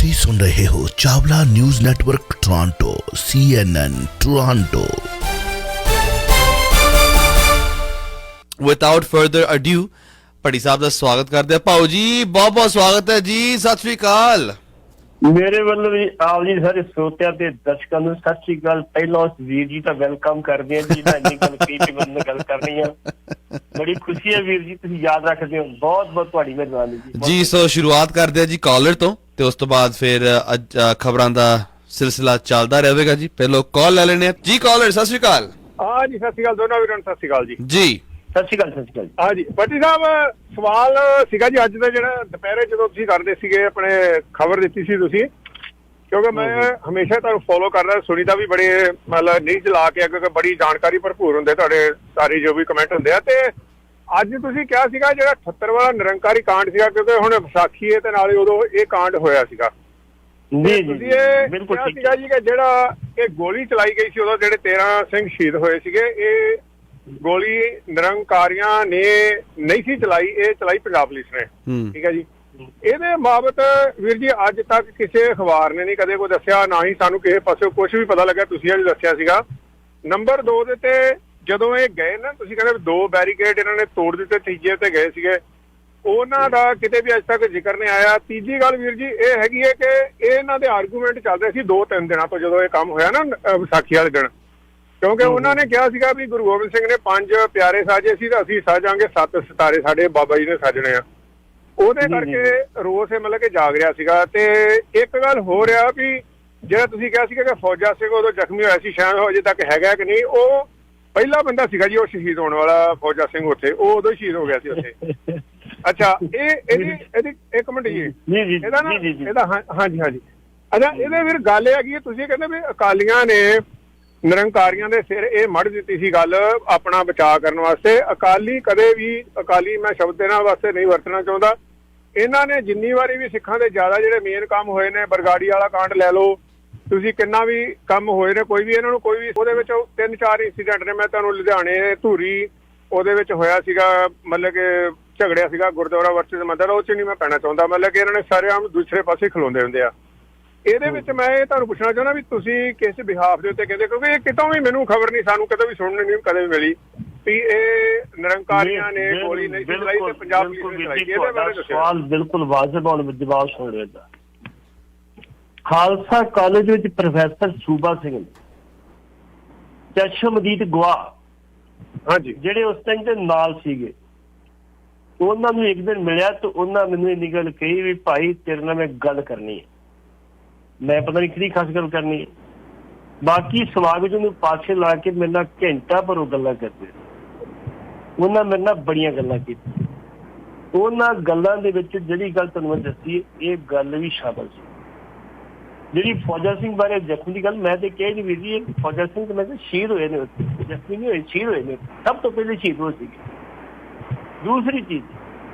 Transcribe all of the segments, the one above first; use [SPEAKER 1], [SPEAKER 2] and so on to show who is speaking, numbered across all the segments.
[SPEAKER 1] ਤੁਸੀਂ ਸੁਣ ਰਹੇ ਹੋ Chawla news network Toronto CNN Toronto.
[SPEAKER 2] Without further adieu Bhatti Sahib ਦਾ ਸਵਾਗਤ ਕਰਦੇ ਆ। ਭਾਊ ਜੀ ਬਹੁਤ ਬਹੁਤ ਸਵਾਗਤ ਹੈ ਜੀ, ਸਤਿ ਸ੍ਰੀ ਅਕਾਲ।
[SPEAKER 3] ਮੇਰੇ ਵੱਲੋਂ ਵੀ ਆਪ ਜੀ ਸਾਰੇ ਸਰੋਤਿਆਂ ਤੇ ਦਰਸ਼ਕਾਂ ਨੂੰ ਸਤਿ ਸ੍ਰੀ ਅਕਾਲ। ਪਹਿਲਾਂ ਉਸ ਵੀਰ ਜੀ ਦਾ ਵੈਲਕਮ ਕਰਦੇ ਆ ਜੀ, ਨਾ ਇੰਨੀ ਗੱਲ ਕਹੀ ਤੇ ਬੰਦ ਗੱਲ ਕਰਨੀ ਆ। ਬੜੀ ਖੁਸ਼ੀ ਹੈ ਵੀਰ ਜੀ, ਤੁਸੀਂ ਯਾਦ ਰੱਖਦੇ ਹੋ, ਬਹੁਤ ਬਹੁਤ ਤੁਹਾਡੀ ਮਿਹਰਬਾਨੀ
[SPEAKER 2] ਜੀ। ਸੋ ਸ਼ੁਰੂਆਤ ਕਰਦੇ ਆ ਜੀ ਕਾਲਰ ਤੋਂ, ਤੇ ਉਸ ਤੋਂ ਬਾਅਦ ਫਿਰ ਖਬਰਾਂ ਦਾ ਸਿਲਸਿਲਾ ਚੱਲਦਾ ਰਹੇਗਾ ਜੀ। ਪਹਿਲਾਂ ਕਾਲ ਲੈ ਲੈਣੇ ਆ ਜੀ। ਕਾਲਰ ਸਤਿ ਸ੍ਰੀ ਅਕਾਲ।
[SPEAKER 4] ਹਾਂ ਜੀ, ਸਤਿ ਸ਼੍ਰੀ ਅਕਾਲ ਦੋਨਾਂ ਵੀਰਾਂ ਨੂੰ, ਸਤਿ ਸ਼੍ਰੀ ਅਕਾਲ ਜੀ।
[SPEAKER 2] ਜੀ
[SPEAKER 3] ਸਤਿ ਸ਼੍ਰੀ ਅਕਾਲ, ਸਤਿ ਸ਼੍ਰੀ ਅਕਾਲ।
[SPEAKER 4] ਹਾਂ ਜੀ ਭੱਟੀ ਸਾਹਿਬ, ਸਵਾਲ ਸੀਗਾ ਜੀ ਅੱਜ ਦਾ, ਜਿਹੜਾ ਦੁਪਹਿਰੇ ਜਦੋਂ ਤੁਸੀਂ ਕਰਦੇ ਸੀਗੇ ਆਪਣੇ ਖਬਰ ਦਿੱਤੀ ਸੀ ਤੁਸੀਂ, ਕਿਉਂਕਿ ਮੈਂ ਹਮੇਸ਼ਾ ਤੁਹਾਨੂੰ ਫੋਲੋ ਕਰਦਾ, ਸੁਣੀਦਾ ਵੀ ਬੜੇ ਮਤਲਬ ਨਹੀਂ ਚਲਾ ਕੇ, ਕਿਉਂਕਿ ਬੜੀ ਜਾਣਕਾਰੀ ਭਰਪੂਰ ਹੁੰਦੇ ਤੁਹਾਡੇ ਸਾਰੇ ਜੋ ਵੀ ਕਮੈਂਟ ਹੁੰਦੇ ਆ। ਤੇ ਅੱਜ ਤੁਸੀਂ ਕਿਹਾ ਸੀਗਾ ਜਿਹੜਾ 78 ਵਾਲਾ ਨਿਰੰਕਾਰੀ ਕਾਂਡ ਸੀਗਾ, ਕਿਉਂਕਿ ਹੁਣ ਵਿਸਾਖੀ ਹੈ ਤੇ ਨਾਲੇ ਉਦੋਂ ਇਹ ਕਾਂਡ ਹੋਇਆ ਸੀਗਾ।
[SPEAKER 3] ਜੀ
[SPEAKER 4] ਤੁਸੀਂ ਇਹ ਬਿਲਕੁਲ ਸੀਗਾ ਜੀ ਕਿ ਜਿਹੜਾ ਇਹ ਗੋਲੀ ਚਲਾਈ ਗਈ ਸੀ ਉਦੋਂ ਜਿਹੜੇ 13 ਸਿੰਘ ਸ਼ਹੀਦ ਹੋਏ ਸੀਗੇ, ਇਹ ਗੋਲੀ ਨਿਰੰਕਾਰੀਆਂ ਨੇ ਨਹੀਂ ਸੀ ਚਲਾਈ, ਇਹ ਚਲਾਈ ਪੰਜਾਬ ਪੁਲਿਸ ਨੇ। ਠੀਕ ਹੈ ਜੀ। ਇਹਦੇ ਬਾਬਤ ਵੀਰ ਜੀ ਅੱਜ ਤੱਕ ਕਿਸੇ ਅਖਬਾਰ ਨੇ ਨਹੀਂ ਕਦੇ ਕੋਈ ਦੱਸਿਆ, ਨਾ ਹੀ ਸਾਨੂੰ ਕਿਸੇ ਪਾਸੇ ਕੁਝ ਵੀ ਪਤਾ ਲੱਗਾ। ਤੁਸੀਂ ਅੱਜ ਦੱਸਿਆ ਸੀਗਾ। ਨੰਬਰ 2 ਦੇ ਤੇ ਜਦੋਂ ਇਹ ਗਏ ਨਾ, ਤੁਸੀਂ ਕਹਿੰਦੇ 2 ਬੈਰੀਕੇਡ ਇਹਨਾਂ ਨੇ ਤੋੜ ਦਿੱਤੇ, ਤੀਜੇ ਤੇ ਗਏ ਸੀਗੇ, ਉਹਨਾਂ ਦਾ ਕਿਤੇ ਵੀ ਅੱਜ ਤੱਕ ਜ਼ਿਕਰ ਨਹੀਂ ਆਇਆ। ਤੀਜੀ ਗੱਲ ਵੀਰ ਜੀ ਇਹ ਹੈਗੀ ਹੈ ਕਿ ਇਹਨਾਂ ਦੇ ਆਰਗੂਮੈਂਟ ਚੱਲ ਰਹੇ ਸੀ 2-3 ਦਿਨਾਂ ਤੋਂ, ਜਦੋਂ ਇਹ ਕੰਮ ਹੋਇਆ ਨਾ ਵਿਸਾਖੀ ਵਾਲੇ ਦਿਨ, ਕਿਉਂਕਿ ਉਹਨਾਂ ਨੇ ਕਿਹਾ ਸੀਗਾ ਵੀ ਗੁਰੂ ਗੋਬਿੰਦ ਸਿੰਘ ਨੇ 5 ਪਿਆਰੇ ਸਾਜੇ ਸੀ ਤੇ ਅਸੀਂ ਸਾਜਾਂਗੇ 7 ਸਿਤਾਰੇ ਸਾਡੇ ਬਾਬਾ ਜੀ ਨੇ ਸਾਜਣੇ ਆ। ਉਹਦੇ ਕਰਕੇ ਰੋਸ ਇਹ ਮਤਲਬ ਕਿ ਜਾਗ ਰਿਹਾ ਸੀਗਾ। ਤੇ ਇੱਕ ਗੱਲ ਹੋ ਰਿਹਾ ਵੀ ਜਿਹੜਾ ਤੁਸੀਂ ਕਿਹਾ ਸੀਗਾ ਕਿ ਫੌਜਾ ਸਿੰਘ ਉਦੋਂ ਜ਼ਖਮੀ ਹੋਇਆ ਸੀ, ਸ਼ਾਇਦ ਅਜੇ ਤੱਕ ਹੈਗਾ ਕਿ ਨਹੀਂ, ਉਹ ਪਹਿਲਾ ਬੰਦਾ ਸੀਗਾ ਜੀ ਉਹ ਸ਼ਹੀਦ ਹੋਣ ਵਾਲਾ, ਫੌਜਾ ਸਿੰਘ ਉੱਥੇ, ਉਹ ਉਦੋਂ ਸ਼ਹੀਦ ਹੋ ਗਿਆ ਸੀ ਉੱਥੇ। ਅੱਛਾ, ਇਹਦੀ ਇੱਕ ਮਿੰਟ ਜੀ, ਇਹਦਾ ਨਾ ਇਹਦਾ ਹਾਂਜੀ ਹਾਂਜੀ ਅੱਛਾ, ਇਹਦੇ ਫਿਰ ਗੱਲ ਇਹ ਹੈਗੀ, ਤੁਸੀਂ ਕਹਿੰਦੇ ਵੀ ਅਕਾਲੀਆਂ ਨੇ ਨਿਰੰਕਾਰੀਆਂ ਦੇ ਸਿਰ ਇਹ ਮੜ ਦਿੱਤੀ ਸੀ ਗੱਲ ਆਪਣਾ ਬਚਾਅ ਕਰਨ ਵਾਸਤੇ। ਅਕਾਲੀ ਕਦੇ ਵੀ, ਅਕਾਲੀ ਮੈਂ ਸ਼ਬਦ ਇਹਨਾਂ ਵਾਸਤੇ ਨਹੀਂ ਵਰਤਣਾ ਚਾਹੁੰਦਾ, ਇਹਨਾਂ ਨੇ ਜਿੰਨੀ ਵਾਰੀ ਵੀ ਸਿੱਖਾਂ ਦੇ ਜ਼ਿਆਦਾ ਜਿਹੜੇ ਮੇਨ ਕੰਮ ਹੋਏ ਨੇ, ਬਰਗਾੜੀ ਵਾਲਾ ਕਾਂਡ ਲੈ ਲਓ ਤੁਸੀਂ, ਕਿੰਨਾ ਵੀ ਕੰਮ ਹੋਏ ਨੇ, ਕੋਈ ਵੀ ਇਹਨਾਂ ਨੂੰ ਕੋਈ ਵੀ ਉਹਦੇ ਵਿੱਚ 3-4 ਇੰਸੀਡੈਂਟ ਨੇ। ਮੈਂ ਤੁਹਾਨੂੰ ਲੁਧਿਆਣੇ ਧੂਰੀ ਉਹਦੇ ਵਿੱਚ ਹੋਇਆ ਸੀਗਾ, ਮਤਲਬ ਕਿ ਝਗੜਿਆ ਸੀਗਾ ਗੁਰਦੁਆਰਾ ਵਰਸਸ ਮੰਦਰ, ਉਹ 'ਚ ਨਹੀਂ ਮੈਂ ਪੈਣਾ ਚਾਹੁੰਦਾ, ਮਤਲਬ ਕਿ ਇਹਨਾਂ ਨੇ ਸਾਰੇ ਆਮ ਦੂਸਰੇ ਪਾਸੇ ਖਲੋਂਦੇ ਹੁੰਦੇ ਆ। ਇਹਦੇ ਵਿੱਚ ਮੈਂ ਇਹ ਤੁਹਾਨੂੰ ਪੁੱਛਣਾ ਚਾਹੁੰਦਾ ਵੀ ਤੁਸੀਂ ਕਿਸ ਬਿਹਾਫ ਦੇ ਉੱਤੇ ਕਹਿੰਦੇ, ਕਿਉਂਕਿ ਇਹ ਕਿਤੋਂ ਵੀ ਮੈਨੂੰ ਖਬਰ ਨਹੀਂ, ਸਾਨੂੰ ਕਦੇ ਵੀ ਸੁਣਨ ਨਹੀਂ ਕਦੇ ਵੀ ਮਿਲੀ ਵੀ ਇਹ ਨਿਰੰਕਾਰੀਆਂ ਨੇ ਗੋਲੀ ਨਹੀਂ ਚਲਾਈ ਤੇ ਪੰਜਾਬ ਪੁਲਿਸ ਨੇ ਚਲਾਈ। ਇਹਦੇ ਬਾਰੇ ਦੱਸੋ।
[SPEAKER 3] ਸਵਾਲ ਬਿਲਕੁਲ ਵਾਜਬ ਔਰ ਜਵਾਬ ਸੁਣ ਰਿਹਾ ਦਾ। ਖਾਲਸਾ ਕਾਲਜ ਵਿੱਚ ਪ੍ਰੋਫੈਸਰ ਸੂਬਾ ਸਿੰਘ ਚਸ਼ਮਦੀਦ ਗਵਾਹ,
[SPEAKER 4] ਹਾਂਜੀ,
[SPEAKER 3] ਜਿਹੜੇ ਉਸ ਟਾਈਮ ਦੇ ਨਾਲ ਸੀਗੇ, ਉਹਨਾਂ ਨੂੰ ਇੱਕ ਦਿਨ ਮਿਲਿਆ ਤੇ ਉਹਨਾਂ ਮੈਨੂੰ ਇੰਨੀ ਗੱਲ ਕਹੀ ਵੀ ਭਾਈ ਤੇਰੇ ਨਾਲ ਮੈਂ ਗੱਲ ਕਰਨੀ ਹੈ। ਮੈਂ ਪਤਾ ਨਹੀਂ ਕਿਹੜੀ ਖਾਸ ਗੱਲ ਕਰਨੀ ਹੈ। ਬਾਕੀ ਸਵਾਗਤ ਨੂੰ ਪਾਸੇ ਲਾ ਕੇ ਮੇਰੇ ਨਾਲ ਘੰਟਾ ਭਰ ਉਹ ਗੱਲਾਂ ਕਰਦੇ। ਉਹਨਾਂ ਮੇਰੇ ਨਾਲ ਬੜੀਆਂ ਗੱਲਾਂ ਕੀਤੀਆਂ। ਉਹਨਾਂ ਗੱਲਾਂ ਦੇ ਵਿੱਚ ਜਿਹੜੀ ਗੱਲ ਤੁਹਾਨੂੰ ਮੈਂ ਦੱਸੀ, ਇਹ ਗੱਲ ਵੀ ਸ਼ਾਮਲ ਸੀ। ਜਿਹੜੀ ਫੌਜਾ ਸਿੰਘ ਬਾਰੇ ਜ਼ਖਮੀ ਦੀ ਗੱਲ ਮੈਂ ਤੇ ਕਿਹਾ ਜੀ ਵੀਰ ਜੀ, ਫੌਜਾ ਸਿੰਘ ਤੇ ਮੈਂ ਕਿਹਾ ਸ਼ਹੀਦ ਹੋਏ ਨੇ, ਜ਼ਖਮੀ ਨਹੀਂ ਹੋਏ, ਸ਼ਹੀਦ ਹੋਏ ਨੇ, ਸਭ ਤੋਂ ਪਹਿਲੇ ਸ਼ਹੀਦ ਹੋ ਸੀਗੇ। ਦੂਸਰੀ ਚੀਜ਼,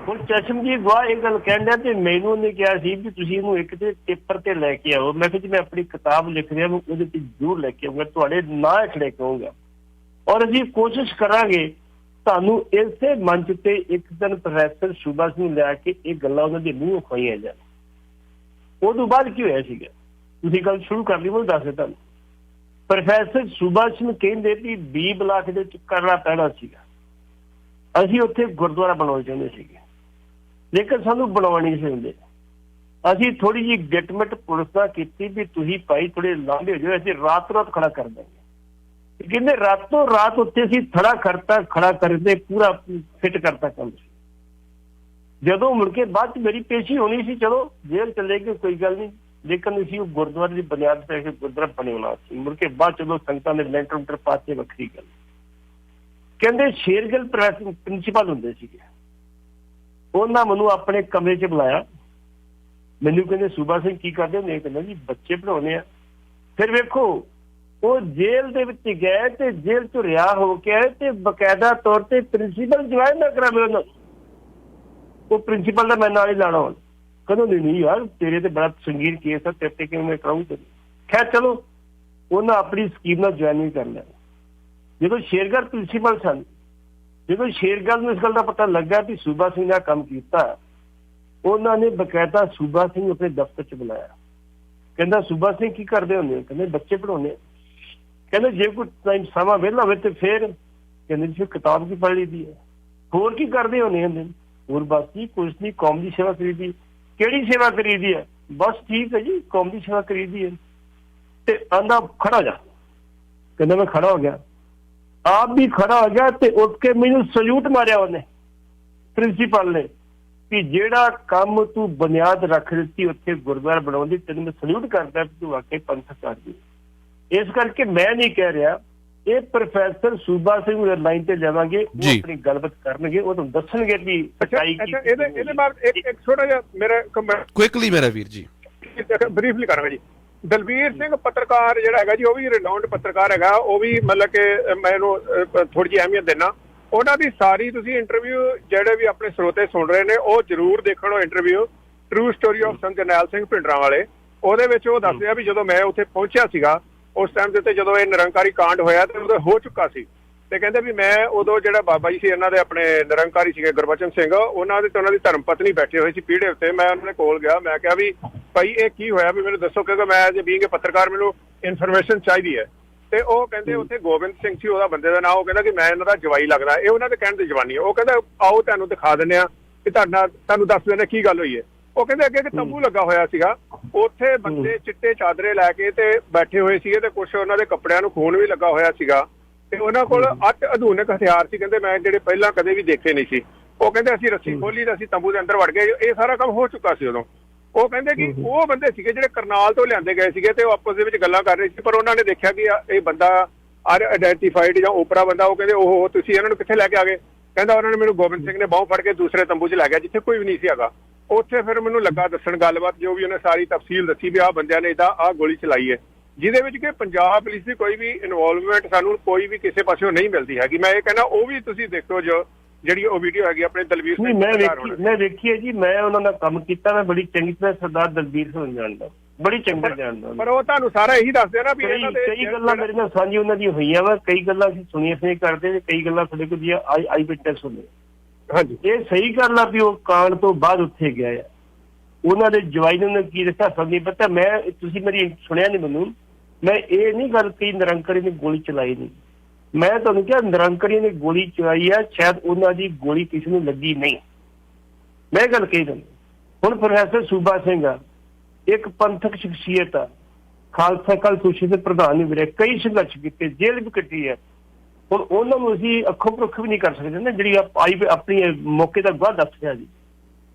[SPEAKER 3] ਹੁਣ ਚਸ਼ਮਦੀਦ ਗਵਾਹ ਇਹ ਗੱਲ ਕਹਿਣ ਡਿਆ ਤੇ ਮੈਨੂੰ ਉਹਨੇ ਕਿਹਾ ਸੀ ਵੀ ਤੁਸੀਂ ਇਹਨੂੰ ਇੱਕ ਤੇ ਪੇਪਰ ਤੇ ਲੈ ਕੇ ਆਓ। ਮੈਂ ਕਿਹਾ ਜੀ ਮੈਂ ਆਪਣੀ ਕਿਤਾਬ ਲਿਖ ਰਿਹਾ, ਮੈਂ ਉਹਦੇ ਤੇ ਜ਼ਰੂਰ ਲੈ ਕੇ ਆਊਂਗਾ, ਤੁਹਾਡੇ ਨਾਂ ਹੇਠ ਲੈ ਕੇ ਆਊਂਗਾ, ਔਰ ਅਸੀਂ ਕੋਸ਼ਿਸ਼ ਕਰਾਂਗੇ ਤੁਹਾਨੂੰ ਇਸੇ ਮੰਚ ਤੇ ਇੱਕ ਦਿਨ ਪ੍ਰੋਫੈਸਰ ਸੂਬਾ ਸਿੰਘ ਲਿਆ ਕੇ ਇਹ ਗੱਲਾਂ ਉਹਨਾਂ ਦੇ ਮੂੰਹੋਂ ਖਵਾਈਆਂ ਜਾਣ। ਉਹ ਤੋਂ ਬਾਅਦ ਕੀ ਹੋਇਆ ਸੀਗਾ, ਤੁਸੀਂ ਗੱਲ ਸ਼ੁਰੂ ਕਰ ਲਈ, ਮੈਨੂੰ ਦੱਸ ਤੁਹਾਨੂੰ। ਪ੍ਰੋਫੈਸਰ ਸੂਬਾ ਸਿੰਘ ਕਹਿੰਦੇ ਵੀ B ਬਲਾਕ ਦੇ ਵਿੱਚ ਕਰਨਾ ਪੈਣਾ ਸੀਗਾ, ਅਸੀਂ ਉੱਥੇ ਗੁਰਦੁਆਰਾ ਬਣਾਉਣਾ ਚਾਹੁੰਦੇ ਸੀਗੇ, ਲੇਕਿਨ ਸਾਨੂੰ ਬਣਾਉਣ ਨਹੀਂ ਸੀ ਦਿੰਦੇ। ਅਸੀਂ ਥੋੜੀ ਜਿਹੀ ਗਿਟਮਿਟ ਪੁਲਿਸ ਨਾਲ ਕੀਤੀ ਵੀ ਤੁਸੀਂ ਭਾਈ ਥੋੜੇ ਲਾਂਭੇ ਹੋ ਜਾਓ, ਅਸੀਂ ਰਾਤ ਖੜਾ ਕਰ ਦਾਂਗੇ। ਕਹਿੰਦੇ ਰਾਤੋਂ ਰਾਤ ਉੱਥੇ ਅਸੀਂ ਖੜਾ ਕਰਦੇ ਪੂਰਾ ਫਿੱਟ ਕਰਤਾ ਕੰਮ। ਜਦੋਂ ਮੁੜ ਕੇ ਬਾਅਦ ਚ ਮੇਰੀ ਪੇਸ਼ੀ ਹੋਣੀ ਸੀ, ਚਲੋ ਜੇਲ੍ਹ ਚਲੇ ਗਏ ਕੋਈ ਗੱਲ ਨਹੀਂ, ਲੇਕਿਨ ਅਸੀਂ ਉਹ ਗੁਰਦੁਆਰੇ ਦੀ ਬੁਨਿਆਦ ਤੇ ਗੁਰਦੁਆਰਾ ਬਣਾਉਣਾ ਸੀ। ਮੁੜ ਕੇ ਬਾਅਦ ਚਲੋ ਸੰਗਤਾਂ ਨੇ ਲੈਂਟਰ ਪਾਸੇ ਵੱਖਰੀ ਗੱਲ। ਕਹਿੰਦੇ ਸ਼ੇਰਗਿੱਲ ਪ੍ਰਿੰਸੀਪਲ ਹੁੰਦੇ ਸੀਗੇ, ਉਹਨਾਂ ਮੈਨੂੰ ਆਪਣੇ ਕਮਰੇ 'ਚ ਬੁਲਾਇਆ। ਮੈਨੂੰ ਕਹਿੰਦੇ ਸੂਬਾ ਸਿੰਘ ਕੀ ਕਰਦੇ ਨੇ? ਕਹਿੰਦਾ ਜੀ ਬੱਚੇ ਪੜ੍ਹਾਉਂਦੇ ਆ। ਫਿਰ ਵੇਖੋ ਉਹ ਜੇਲ੍ਹ ਦੇ ਵਿੱਚ ਗਏ ਤੇ ਜੇਲ੍ਹ ਤੋਂ ਰਿਹਾ ਹੋ ਕੇ ਆਏ ਤੇ ਬਕਾਇਦਾ ਤੌਰ ਤੇ ਪ੍ਰਿੰਸੀਪਲ ਜੁਆਇਨ ਨਾ ਕਰਾਵੇ ਉਹਨਾਂ ਨੂੰ। ਉਹ ਪ੍ਰਿੰਸੀਪਲ ਦਾ ਮੈਂ ਨਾਲ ਹੀ ਲਾਣਾ। ਹੁਣ ਕਹਿੰਦਾ ਨਹੀਂ ਯਾਰ ਤੇਰੇ ਤੇ ਬੜਾ ਸੰਗੀਨ ਕੇਸ ਆ, ਤੇਰੇ ਤੇ ਕਿਵੇਂ ਮੈਂ ਕਰਾਊਂ? ਖੈਰ ਚਲੋ ਉਹਨਾਂ ਆਪਣੀ ਸਕੀਮ ਨਾਲ ਜੁਆਇਨਿੰਗ ਕਰ ਲਿਆ। ਜਦੋਂ ਸ਼ੇਰਗਿੱਲ ਪ੍ਰਿੰਸੀਪਲ ਸਨ, ਜਦੋਂ ਸ਼ੇਰਗਿੱਲ ਨੂੰ ਇਸ ਗੱਲ ਦਾ ਪਤਾ ਲੱਗਾ ਕਿ ਸੂਬਾ ਸਿੰਘ ਨੇ ਕੰਮ ਕੀਤਾ, ਉਹਨਾਂ ਨੇ ਬਕਾਇਦਾ ਸੂਬਾ ਸਿੰਘ ਆਪਣੇ ਦਫ਼ਤਰ 'ਚ ਬੁਲਾਇਆ। ਕਹਿੰਦਾ ਸੂਬਾ ਸਿੰਘ ਕੀ ਕਰਦੇ ਹੁੰਦੇ ਹੋ? ਕਹਿੰਦੇ ਬੱਚੇ ਪੜ੍ਹਾਉਂਦੇ ਆ। ਕਹਿੰਦੇ ਜੇ ਕੋਈ ਟਾਈਮ ਸਮਾਂ ਵਿਹਲਾ ਹੋਵੇ ਤੇ ਫਿਰ ਕਹਿੰਦੇ ਜੀ ਕਿਤਾਬ ਕੀ ਪੜ੍ਹ ਲਈਦੀ ਹੈ। ਹੋਰ ਕੀ ਕਰਦੇ ਹੁੰਦੇ? ਹੋਰ ਬਸ ਜੀ ਕੁਛ ਨਹੀਂ, ਕੌਮ ਦੀ ਸੇਵਾ ਕਰੀਦੀ। ਕਿਹੜੀ ਸੇਵਾ ਕਰੀਦੀ ਹੈ? ਬਸ ਠੀਕ ਹੈ ਜੀ, ਕੌਮ ਦੀ ਸੇਵਾ ਕਰੀਦੀ ਹੈ। ਤੇ ਆਂਦਾ ਖੜਾ ਜਾ। ਕਹਿੰਦਾ ਮੈਂ ਖੜਾ ਹੋ ਗਿਆ, ਆਪ ਵੀ ਖੜਾ ਹੋ ਗਿਆ ਤੇ ਉੱਠ ਕੇ ਮੈਨੂੰ ਸਲੂਟ ਮਾਰਿਆ ਉਹਨੇ, ਪ੍ਰਿੰਸੀਪਲ ਨੇ, ਕਿ ਜਿਹੜਾ ਕੰਮ ਤੂੰ ਬੁਨਿਆਦ ਰੱਖ ਦਿੱਤੀ ਉੱਥੇ ਗੁਰਦੁਆਰਾ ਬਣਾਉਣ ਦੀ, ਤੈਨੂੰ ਮੈਂ ਸਲੂਟ ਕਰਦਾ ਤੂੰ ਵਾਕਈ ਪੰਥਕ ਆਦਮੀ। ਇਸ ਕਰਕੇ ਮੈਂ ਨਹੀਂ ਕਹਿ ਰਿਹਾ, ਇਹ ਪ੍ਰੋਫੈਸਰ ਸੂਬਾ ਸਿੰਘ ਲਾਈਨ ਤੇ ਜਾਵਾਂਗੇ, ਉਹ ਆਪਣੀ ਗੱਲਬਾਤ ਕਰਨਗੇ, ਉਹ ਤੁਹਾਨੂੰ ਦੱਸਣਗੇ ਵੀ ਸੱਚਾਈ ਕੀ।
[SPEAKER 4] ਇਹਦੇ ਬਾਰੇ ਇੱਕ ਛੋਟਾ ਜਿਹਾ ਮੇਰਾ
[SPEAKER 2] ਕੁਇਕਲੀ ਮੇਰਾ ਵੀਰ ਜੀ
[SPEAKER 4] ਬਰੀਫਲੀ ਕਰਾਂਗਾ ਜੀ। ਦਲਬੀਰ ਸਿੰਘ ਪੱਤਰਕਾਰ ਜਿਹੜਾ ਹੈਗਾ ਜੀ, ਉਹ ਵੀ ਰਿਨਾਊਂਡ ਪੱਤਰਕਾਰ ਹੈਗਾ, ਉਹ ਵੀ ਮਤਲਬ ਕਿ ਮੈਂ ਇਹਨੂੰ ਥੋੜੀ ਜਿਹੀ ਅਹਿਮੀਅਤ ਦੇਣਾ। ਉਹਨਾਂ ਦੀ ਸਾਰੀ ਤੁਸੀਂ ਇੰਟਰਵਿਊ ਜਿਹੜੇ ਵੀ ਆਪਣੇ ਸਰੋਤੇ ਸੁਣ ਰਹੇ ਨੇ ਉਹ ਜ਼ਰੂਰ ਦੇਖਣ ਉਹ interview, true story of Sant Jarnail Singh ਭਿੰਡਰਾਂ ਵਾਲੇ। ਉਹਦੇ ਵਿੱਚ ਉਹ ਦੱਸਦੇ ਆ ਵੀ ਜਦੋਂ ਮੈਂ ਉੱਥੇ ਪਹੁੰਚਿਆ ਸੀਗਾ ਉਸ ਟਾਈਮ ਦੇ ਉੱਤੇ ਜਦੋਂ ਇਹ ਨਿਰੰਕਾਰੀ ਕਾਂਡ ਹੋਇਆ ਤੇ ਉਦੋਂ ਹੋ ਚੁੱਕਾ ਸੀ, ਤੇ ਕਹਿੰਦੇ ਵੀ ਮੈਂ ਉਦੋਂ ਜਿਹੜਾ ਬਾਬਾ ਜੀ ਸੀ ਇਹਨਾਂ ਦੇ ਆਪਣੇ ਨਿਰੰਕਾਰੀ ਸੀਗੇ ਗੁਰਬਚਨ ਸਿੰਘ, ਉਹਨਾਂ ਦੀ ਧਰਮ ਪਤਨੀ ਬੈਠੇ ਹੋਏ ਸੀ ਪੀੜੇ ਉੱਤੇ। ਮੈਂ ਉਹਨਾਂ ਦੇ ਕੋਲ ਗਿਆ, ਮੈਂ ਕਿਹਾ ਵੀ ਭਾਈ ਇਹ ਕੀ ਹੋਇਆ, ਵੀ ਮੈਨੂੰ ਦੱਸੋ, ਕਿਉਂਕਿ ਮੈਂ ਐਜ਼ ਬੀਇੰਗ ਪੱਤਰਕਾਰ ਮੈਨੂੰ ਇਨਫੋਰਮੇਸ਼ਨ ਚਾਹੀਦੀ ਹੈ। ਤੇ ਉਹ ਕਹਿੰਦੇ ਉੱਥੇ ਗੋਬਿੰਦ ਸਿੰਘ ਸੀ ਉਹਦਾ ਬੰਦੇ ਦਾ ਨਾਂ, ਉਹ ਕਹਿੰਦਾ ਕਿ ਮੈਂ ਇਹਨਾਂ ਦਾ ਜਵਾਈ ਲੱਗਦਾ। ਇਹ ਉਹਨਾਂ ਦੇ ਕਹਿਣ ਦੀ ਜਵਾਨੀ ਹੈ। ਉਹ ਕਹਿੰਦਾ ਆਓ ਤੁਹਾਨੂੰ ਦਿਖਾ ਦਿੰਦੇ ਆ ਕਿ ਤੁਹਾਨੂੰ ਦੱਸ ਦਿੰਦੇ ਕੀ ਗੱਲ ਹੋਈ ਹੈ। ਉਹ ਕਹਿੰਦੇ ਅੱਗੇ ਇੱਕ ਤੰਬੂ ਲੱਗਾ ਹੋਇਆ ਸੀਗਾ, ਉੱਥੇ ਬੰਦੇ ਚਿੱਟੇ ਚਾਦਰੇ ਲੈ ਕੇ ਤੇ ਬੈਠੇ ਹੋਏ ਸੀਗੇ, ਤੇ ਕੁਛ ਉਹਨਾਂ ਦੇ ਕੱਪੜਿਆਂ ਨੂੰ ਖੂਨ ਵੀ ਲੱਗਾ ਹੋਇਆ ਸੀਗਾ, ਤੇ ਉਹਨਾਂ ਕੋਲ ਅੱਠ ਆਧੁਨਿਕ ਹਥਿਆਰ ਸੀ, ਕਹਿੰਦੇ ਮੈਂ ਜਿਹੜੇ ਪਹਿਲਾਂ ਕਦੇ ਵੀ ਦੇਖੇ ਨਹੀਂ ਸੀ। ਉਹ ਕਹਿੰਦੇ ਅਸੀਂ ਰੱਸੀ ਖੋਲੀ ਤੇ ਅਸੀਂ ਤੰਬੂ ਦੇ ਅੰਦਰ ਵੜ ਗਏ। ਇਹ ਸਾਰਾ ਕੰਮ ਹੋ ਚੁੱਕਾ ਸੀ ਉਦੋਂ। ਉਹ ਕਹਿੰਦੇ ਕਿ ਉਹ ਬੰਦੇ ਸੀਗੇ ਜਿਹੜੇ ਕਰਨਾਲ ਤੋਂ ਲਿਆਂਦੇ ਗਏ ਸੀਗੇ, ਤੇ ਉਹ ਆਪਸ ਦੇ ਵਿੱਚ ਗੱਲਾਂ ਕਰ ਰਹੇ ਸੀ, ਪਰ ਉਹਨਾਂ ਨੇ ਦੇਖਿਆ ਕਿ ਇਹ ਬੰਦਾ ਆਈਡੈਂਟੀਫਾਈਡ ਜਾਂ ਓਪਰਾ ਬੰਦਾ। ਉਹ ਕਹਿੰਦੇ ਉਹ ਤੁਸੀਂ ਇਹਨਾਂ ਨੂੰ ਕਿੱਥੇ ਲੈ ਕੇ ਆ ਗਏ? ਕਹਿੰਦਾ ਉਹਨਾਂ ਨੇ ਮੈਨੂੰ ਗੋਬਿੰਦ ਸਿੰਘ ਨੇ ਬਾਹੋਂ ਫੜ ਕੇ ਦੂਸਰੇ ਤੰਬੂ 'ਚ ਲੈ ਗਿਆ ਜਿੱਥੇ ਕੋਈ ਵੀ ਨਹੀਂ ਸੀ ਹੈਗਾ। ਉੱਥੇ ਫਿਰ ਮੈਨੂੰ ਲੱਗਾ ਦੱਸਣ ਗੱਲਬਾਤ, ਜੋ ਵੀ ਉਹਨੇ ਸਾਰੀ ਤਫਸੀਲ ਦੱਸੀ ਵੀ ਆਹ ਬੰਦਿਆਂ ਨੇ ਆਹ ਗੋਲੀ ਚਲਾਈ ਹੈ, ਜਿਹਦੇ ਵਿੱਚ ਕਿ ਪੰਜਾਬ ਪੁਲਿਸ ਦੀ ਕੋਈ ਵੀ ਇਨਵੋਲਵਮੈਂਟ ਸਾਨੂੰ ਕੋਈ ਵੀ ਕਿਸੇ ਪਾਸਿਓਂ ਨਹੀਂ ਮਿਲਦੀ ਹੈਗੀ। ਮੈਂ ਇਹ ਕਹਿੰਦਾ ਉਹ ਵੀ ਤੁਸੀਂ ਦੇਖੋ, ਜੋ ਜਿਹੜੀ ਉਹ ਵੀਡੀਓ ਹੈਗੀ ਆਪਣੇ ਦਲਬੀਰ ਸਿੰਘ।
[SPEAKER 3] ਮੈਂ ਵੇਖੀ ਹੈ ਜੀ, ਮੈਂ ਉਹਨਾਂ ਨਾਲ ਕੰਮ ਕੀਤਾ, ਮੈਂ ਬੜੀ ਚੰਗੀ ਤਰ੍ਹਾਂ ਸਰਦਾਰ ਦਲਬੀਰ ਸਿੰਘ ਜਾਣਦਾ, ਬੜੀ ਚੰਗਾ ਜਾਣਦਾ।
[SPEAKER 4] ਪਰ ਉਹ ਤੁਹਾਨੂੰ ਸਾਰਾ ਇਹੀ ਦੱਸਦੇ ਨਾ ਵੀ
[SPEAKER 3] ਕਈ ਗੱਲਾਂ ਮੇਰੇ ਨਾਲ ਸਾਂਝੀ ਉਹਨਾਂ ਦੀਆਂ ਹੋਈਆਂ ਵਾ, ਕਈ ਗੱਲਾਂ ਅਸੀਂ ਸੁਣੀਆਂ ਸੀ ਕਰਦੇ, ਤੇ ਕਈ ਗੱਲਾਂ ਸਾਡੇ ਕੋਲ ਦੀਆਂ ਆਈ ਵਿਟਨੈਸ ਹੁੰਦੇ।
[SPEAKER 4] ਹਾਂਜੀ,
[SPEAKER 3] ਇਹ ਸਹੀ ਗੱਲ ਆ ਵੀ ਉਹ ਕਾਂਡ ਤੋਂ ਬਾਅਦ ਉੱਥੇ ਗਿਆ ਆ, ਉਹਨਾਂ ਦੇ ਜਵਾਈ ਨੂੰ ਕੀ ਦੱਸਿਆ ਸਭ ਨਹੀਂ ਪਤਾ। ਮੈਂ ਤੁਸੀਂ ਮੇਰੀ ਸੁਣਿਆ ਨਹੀਂ ਮੈਨੂੰ, ਮੈਂ ਇਹ ਨਹੀਂ ਗੱਲ ਕਹੀ ਨਿਰੰਕਾਰੀ ਨੇ ਗੋਲੀ ਚਲਾਈ ਨਹੀਂ। ਮੈਂ ਤੁਹਾਨੂੰ ਕਿਹਾ ਨਿਰੰਕਾਰੀ ਨੇ ਗੋਲੀ ਚਲਾਈ ਆ, ਸ਼ਾਇਦ ਉਹਨਾਂ ਦੀ ਗੋਲੀ ਕਿਸੇ ਨੂੰ ਲੱਗੀ ਨਹੀਂ, ਮੈਂ ਗੱਲ ਕਹੀ ਤੁਹਾਨੂੰ। ਹੁਣ ਪ੍ਰੋਫੈਸਰ ਸੂਬਾ ਸਿੰਘ ਆ, ਇੱਕ ਪੰਥਕ ਸ਼ਖਸੀਅਤ ਆ, ਖਾਲਸਾ ਕਲ ਸੁਸ਼ੀ ਦੇ ਪ੍ਰਧਾਨ ਵੀ ਰਹੇ, ਕਈ ਸੰਘਰਸ਼ ਕੀਤੇ, ਜੇਲ੍ਹ ਵੀ ਕੱਟੀ ਹੈ। ਹੁਣ ਉਹਨਾਂ ਨੂੰ ਅਸੀਂ ਅੱਖੋਂ ਪਰੋਖ ਵੀ ਨਹੀਂ ਕਰ ਸਕਦੇ ਨਾ, ਜਿਹੜੀ ਆਪਣੀ ਮੌਕੇ ਦਾ ਗਵਾਹ ਦੱਸ ਰਿਹਾ ਜੀ।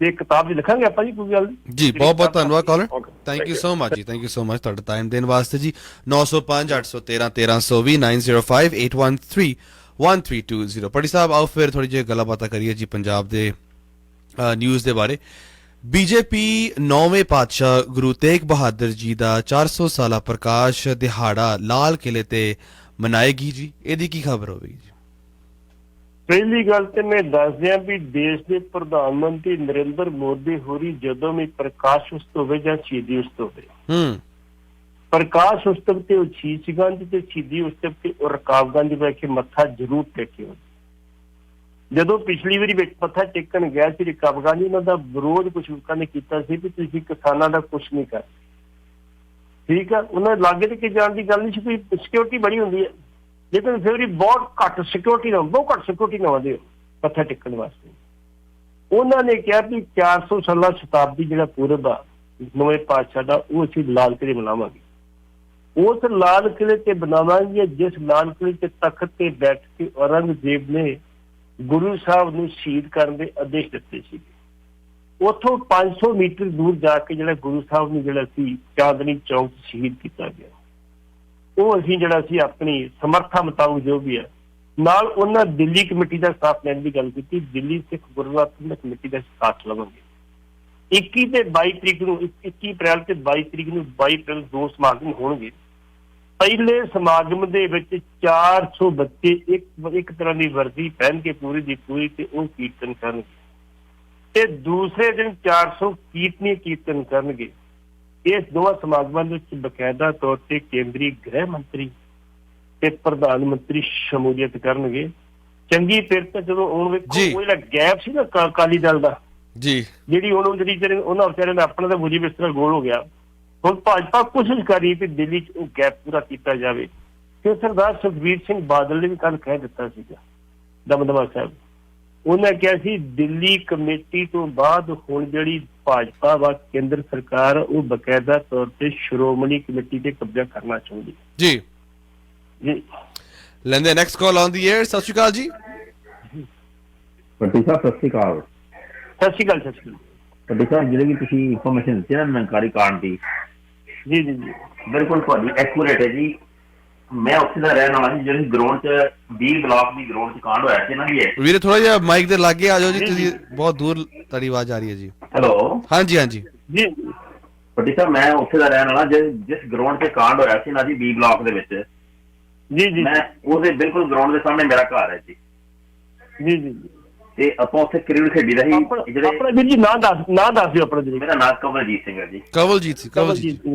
[SPEAKER 3] ਤੇ ਕਿਤਾਬ ਵੀ ਲਿਖਾਂਗੇ ਆਪਾਂ ਜੀ, ਕੋਈ ਗੱਲ
[SPEAKER 2] ਜੀ। ਬਹੁਤ ਬਹੁਤ ਧੰਨਵਾਦ caller, thank you so much ਜੀ, ਥੈਂਕ ਯੂ ਸੋ ਮਚ ਤੁਹਾਡਾ ਟਾਈਮ ਦੇਣ ਵਾਸਤੇ ਜੀ। 905 813 1320 905 813 1320। ਪੜੀ ਸਾਹਿਬ ਆਓ ਫਿਰ ਥੋੜੀ ਜਿਹੀ ਗੱਲਾਂ ਬਾਤਾਂ ਕਰੀਏ ਜੀ ਪੰਜਾਬ ਦੇ ਨਿਊਜ਼ ਦੇ ਬਾਰੇ। ਬੀਜੇਪੀ 9ਵੇਂ ਪਾਤਸ਼ਾਹ ਗੁਰੂ ਤੇਗ ਬਹਾਦਰ ਜੀ ਦਾ 400 ਸਾਲਾ ਪ੍ਰਕਾਸ਼ ਦਿਹਾੜਾ ਲਾਲ ਕਿਲੇ ਤੇ ਮਨਾਏਗੀ ਜੀ, ਇਹਦੀ ਕੀ ਖਬਰ ਹੋਵੇਗੀ ਜੀ?
[SPEAKER 3] ਪਹਿਲੀ ਗੱਲ ਤੇ ਮੈਂ ਦੱਸ ਦਿਆਂ ਵੀ ਦੇਸ਼ ਦੇ ਪ੍ਰਧਾਨ ਮੰਤਰੀ ਨਰਿੰਦਰ ਮੋਦੀ ਹੋਰੀ ਜਦੋਂ ਵੀ ਪ੍ਰਕਾਸ਼ ਉਤਸਵ ਹੋਵੇ ਜਾਂ ਸ਼ਹੀਦੀ ਉਤਸਵ ਹੋਵੇ, ਪ੍ਰਕਾਸ਼ ਉਤਸਵ ਤੇ ਉਹ ਸ਼ੀਸ਼ ਗੰਜ ਤੇ ਸ਼ਹੀਦੀ ਉਤਸਵ ਤੇ ਉਹ ਰਕਾਬਗੰਜ ਬੈ ਕੇ ਮੱਥਾ ਜ਼ਰੂਰ ਟੇਕਿਓ। ਜਦੋਂ ਪਿਛਲੀ ਵਾਰੀ ਵਿੱਚ ਮੱਥਾ ਟੇਕਣ ਗਿਆ ਸੀ ਰਕਾਬਗੰਜ, ਉਹਨਾਂ ਦਾ ਵਿਰੋਧ ਕੁਝ ਲੋਕਾਂ ਨੇ ਕੀਤਾ ਸੀ ਵੀ ਤੁਸੀਂ ਕਿਸਾਨਾਂ ਦਾ ਕੁਝ ਨਹੀਂ ਕਰ, ਠੀਕ ਆ, ਉਹਨਾਂ ਦੇ ਲਾਗੇ ਤੇ ਜਾਣ ਦੀ ਗੱਲ ਨਹੀਂ ਸੀ, ਕੋਈ ਸਿਕਿਉਰਿਟੀ ਬੜੀ ਹੁੰਦੀ ਹੈ, ਲੇਕਿਨ ਫਿਰ ਵੀ ਬਹੁਤ ਘੱਟ ਸਿਕਿਉਰਿਟੀ ਨਾ ਦਿਓ ਮੱਥਾ ਟੇਕਣ ਵਾਸਤੇ। ਉਹਨਾਂ ਨੇ ਕਿਹਾ ਵੀ 400 ਸਾਲਾ ਸ਼ਤਾਬਦੀ ਜਿਹੜਾ ਪੂਰਬ ਆ ਨਵੇਂ ਪਾਤਸ਼ਾਹ ਦਾ, ਉਹ ਅਸੀਂ ਲਾਲ ਕਿਲੇ ਮਨਾਵਾਂਗੇ। ਉਸ ਲਾਲ ਕਿਲੇ ਤੇ ਬਣਾਵਾਂਗੇ ਜਿਸ ਲਾਲ ਕਿਲੇ ਤੇ ਤਖਤ ਤੇ ਬੈਠ ਕੇ ਔਰੰਗਜ਼ੇਬ ਨੇ ਗੁਰੂ ਸਾਹਿਬ ਨੂੰ ਸ਼ਹੀਦ ਕਰਨ ਦੇ ਆਦੇਸ਼ ਦਿੱਤੇ ਸੀ। ਉੱਥੋਂ 500 ਮੀਟਰ ਦੂਰ ਜਾ ਕੇ ਜਿਹੜਾ ਗੁਰੂ ਸਾਹਿਬ ਨੂੰ ਜਿਹੜਾ ਸੀ ਚਾਂਦਨੀ ਚੌਕ ਸ਼ਹੀਦ ਕੀਤਾ ਗਿਆ, ਉਹ ਅਸੀਂ ਜਿਹੜਾ ਸੀ ਆਪਣੀ ਸਮਰੱਥਾ ਮੁਤਾਬਕ ਜੋ ਵੀ ਹੈ, ਨਾਲ ਉਹਨਾਂ ਦਿੱਲੀ ਕਮੇਟੀ ਦਾ ਸਾਥ ਲੈਣ ਦੀ ਗੱਲ ਕੀਤੀ। ਦਿੱਲੀ ਸਿੱਖ ਗੁਰਦੁਆਰਾ ਪ੍ਰਬੰਧਕ ਕਮੇਟੀ ਦਾ ਸਾਥ ਲਵਾਂਗੇ। 21 ਤੇ 22 ਤਰੀਕ ਨੂੰ, 21 ਅਪ੍ਰੈਲ ਤੇ 22 ਤਰੀਕ ਨੂੰ, 22 ਅਪ੍ਰੈਲ 2 ਸਮਾਗਮ ਹੋਣਗੇ। ਪਹਿਲੇ ਸਮਾਗਮ ਦੇ ਵਿੱਚ 400 ਬੱਚੇ ਇੱਕ ਤਰ੍ਹਾਂ ਦੀ ਵਰਦੀ ਪਹਿਨ ਕੇ ਪੂਰੀ ਦੀ ਪੂਰੀ ਤੇ ਉਹ ਕੀਰਤਨ ਕਰਨਗੇ, ਤੇ ਦੂਸਰੇ ਦਿਨ 400 ਕੀਰਤਨ ਕਰਨਗੇ। ਇਸ ਦੋਵਾਂ ਸਮਾਗਮਾਂ ਦੇ ਵਿੱਚ ਬਕਾਇਦਾ ਤੌਰ ਤੇ ਕੇਂਦਰੀ ਗ੍ਰਹਿ ਮੰਤਰੀ ਤੇ ਪ੍ਰਧਾਨ ਮੰਤਰੀ ਸ਼ਮੂਲੀਅਤ ਕਰਨਗੇ। ਚੰਗੀ ਫਿਰ ਤਾਂ ਜਦੋਂ ਹੁਣ ਵੇਖੋ ਉਹ ਜਿਹੜਾ ਗੈਪ ਸੀ ਨਾ ਅਕਾਲੀ ਦਲ ਦਾ ਜੀ, ਜਿਹੜੀ ਹੁਣ ਉਹਨਾਂ ਵਿਚਾਰਿਆਂ ਨੇ ਆਪਣਾ ਤਾਂ ਬੁਰੀ ਬਿਸਤਰਾ ਗੋਲ ਹੋ ਗਿਆ, ਹੁਣ ਭਾਜਪਾ ਕੋਸ਼ਿਸ਼ ਕਰ ਰਹੀ ਕਿ ਦਿੱਲੀ 'ਚ ਉਹ ਗੈਪ ਪੂਰਾ ਕੀਤਾ ਜਾਵੇ ਕਿ ਸਰਦਾਰ ਸੁਖਬੀਰ ਸਿੰਘ ਬਾਦਲ ਨੇ ਵੀ ਕੱਲ ਕਹਿ ਦਿੱਤਾ ਸੀਗਾ ਦਮਦਮਾ ਸਾਹਿਬ, ਉਹਨਾਂ ਕਿਹਾ ਸੀ ਦਿੱਲੀ ਕਮੇਟੀ ਤੋਂ ਬਾਅਦ ਹੁਣ ਜਿਹੜੀ ਭਾਜਪਾ ਵਾ ਕੇਂਦਰ ਸਰਕਾਰ ਉਹ ਬਕਾਇਦਾ ਤੌਰ ਤੇ ਸ਼੍ਰੋਮਣੀ ਕਮੇਟੀ ਤੇ ਕਬਜ਼ਾ ਕਰਨਾ ਚਾਹੁੰਦੀ
[SPEAKER 2] ਜੀ
[SPEAKER 3] ਜੀ।
[SPEAKER 2] ਲੈਂਦੇ next call on the air. ਸਤਿ ਸ਼੍ਰੀ ਅਕਾਲ ਜੀ।
[SPEAKER 5] ਵੱਡੀ ਸਾਹਿਬ ਸਤਿ ਸ਼੍ਰੀ ਅਕਾਲ।
[SPEAKER 3] ਸਤਿ ਸ਼੍ਰੀ ਅਕਾਲ। ਸਤਿ ਸ਼੍ਰੀ ਅਕਾਲ
[SPEAKER 5] ਵੱਡੀ ਸਾਹਿਬ, ਜਿਹੜੀ ਤੁਸੀਂ ਇਨਫੋਰਮੇਸ਼ਨ ਦਿੱਤੀ ਨਾ ਨਿਰੰਕਾਰੀ ਕਾਂਡ ਦੀ,
[SPEAKER 3] ਜੀ ਜੀ ਜੀ
[SPEAKER 5] ਬਿਲਕੁਲ ਤੁਹਾਡੀ ਐਕੂਰੇਟ ਹੈ ਜੀ। ਮੈਂ ਉੱਥੇ ਦਾ ਰਹਿਣ ਵਾਲਾ ਜੀ, ਜਿਹੜੀ ਗਰਾਊਂਡ 'ਚ 20 ਬਲਾਕ ਦੀ ਗਰਾਊਂਡ 'ਚ ਕਾਂਡ ਹੋਇਆ ਸੀ ਨਾ ਜੀ।
[SPEAKER 2] ਵੀਰੇ ਥੋੜਾ ਜਿਹਾ ਮਾਈਕ ਦੇ ਲਾਗੇ ਆ ਜਾਓ ਜੀ, ਤੁਸੀਂ ਬਹੁਤ ਦੂਰ ਤੁਹਾਡੀ ਆਵਾਜ਼ ਆ ਰਹੀ ਹੈ ਜੀ।
[SPEAKER 5] ਹੈਲੋ,
[SPEAKER 2] ਹਾਂਜੀ ਹਾਂਜੀ
[SPEAKER 3] ਜੀ
[SPEAKER 5] ਵੱਡੀ ਸਾਹਿਬ, ਮੈਂ ਉੱਥੇ ਦਾ ਰਹਿਣ ਵਾਲਾ, ਜਿਸ ਗਰਾਊਂਡ 'ਚ ਕਾਂਡ ਹੋਇਆ ਸੀ ਨਾ ਜੀ 20 ਬਲਾਕ ਦੇ ਵਿੱਚ,
[SPEAKER 3] ਜੀ ਜੀ
[SPEAKER 5] ਮੈਂ ਉਹਦੇ ਬਿਲਕੁਲ ਗਰਾਊਂਡ ਦੇ ਸਾਹਮਣੇ ਮੇਰਾ ਘਰ ਹੈ ਜੀ।
[SPEAKER 3] ਜੀ ਜੀ
[SPEAKER 5] ਤੇ ਆਪਾਂ ਉੱਥੇ ਕ੍ਰਿਕਟ ਖੇਡੀ ਦਾ ਸੀ।
[SPEAKER 3] ਆਪਣਾ ਵੀਰ ਜੀ ਨਾਂ ਦੱਸ ਦਿਓ ਆਪਣਾ ਜੀ।
[SPEAKER 5] ਮੇਰਾ ਨਾਮ ਕਵਲਜੀਤ ਸਿੰਘ ਹੈ ਜੀ।
[SPEAKER 2] ਕਵਲਜੀਤ ਸਿੰਘ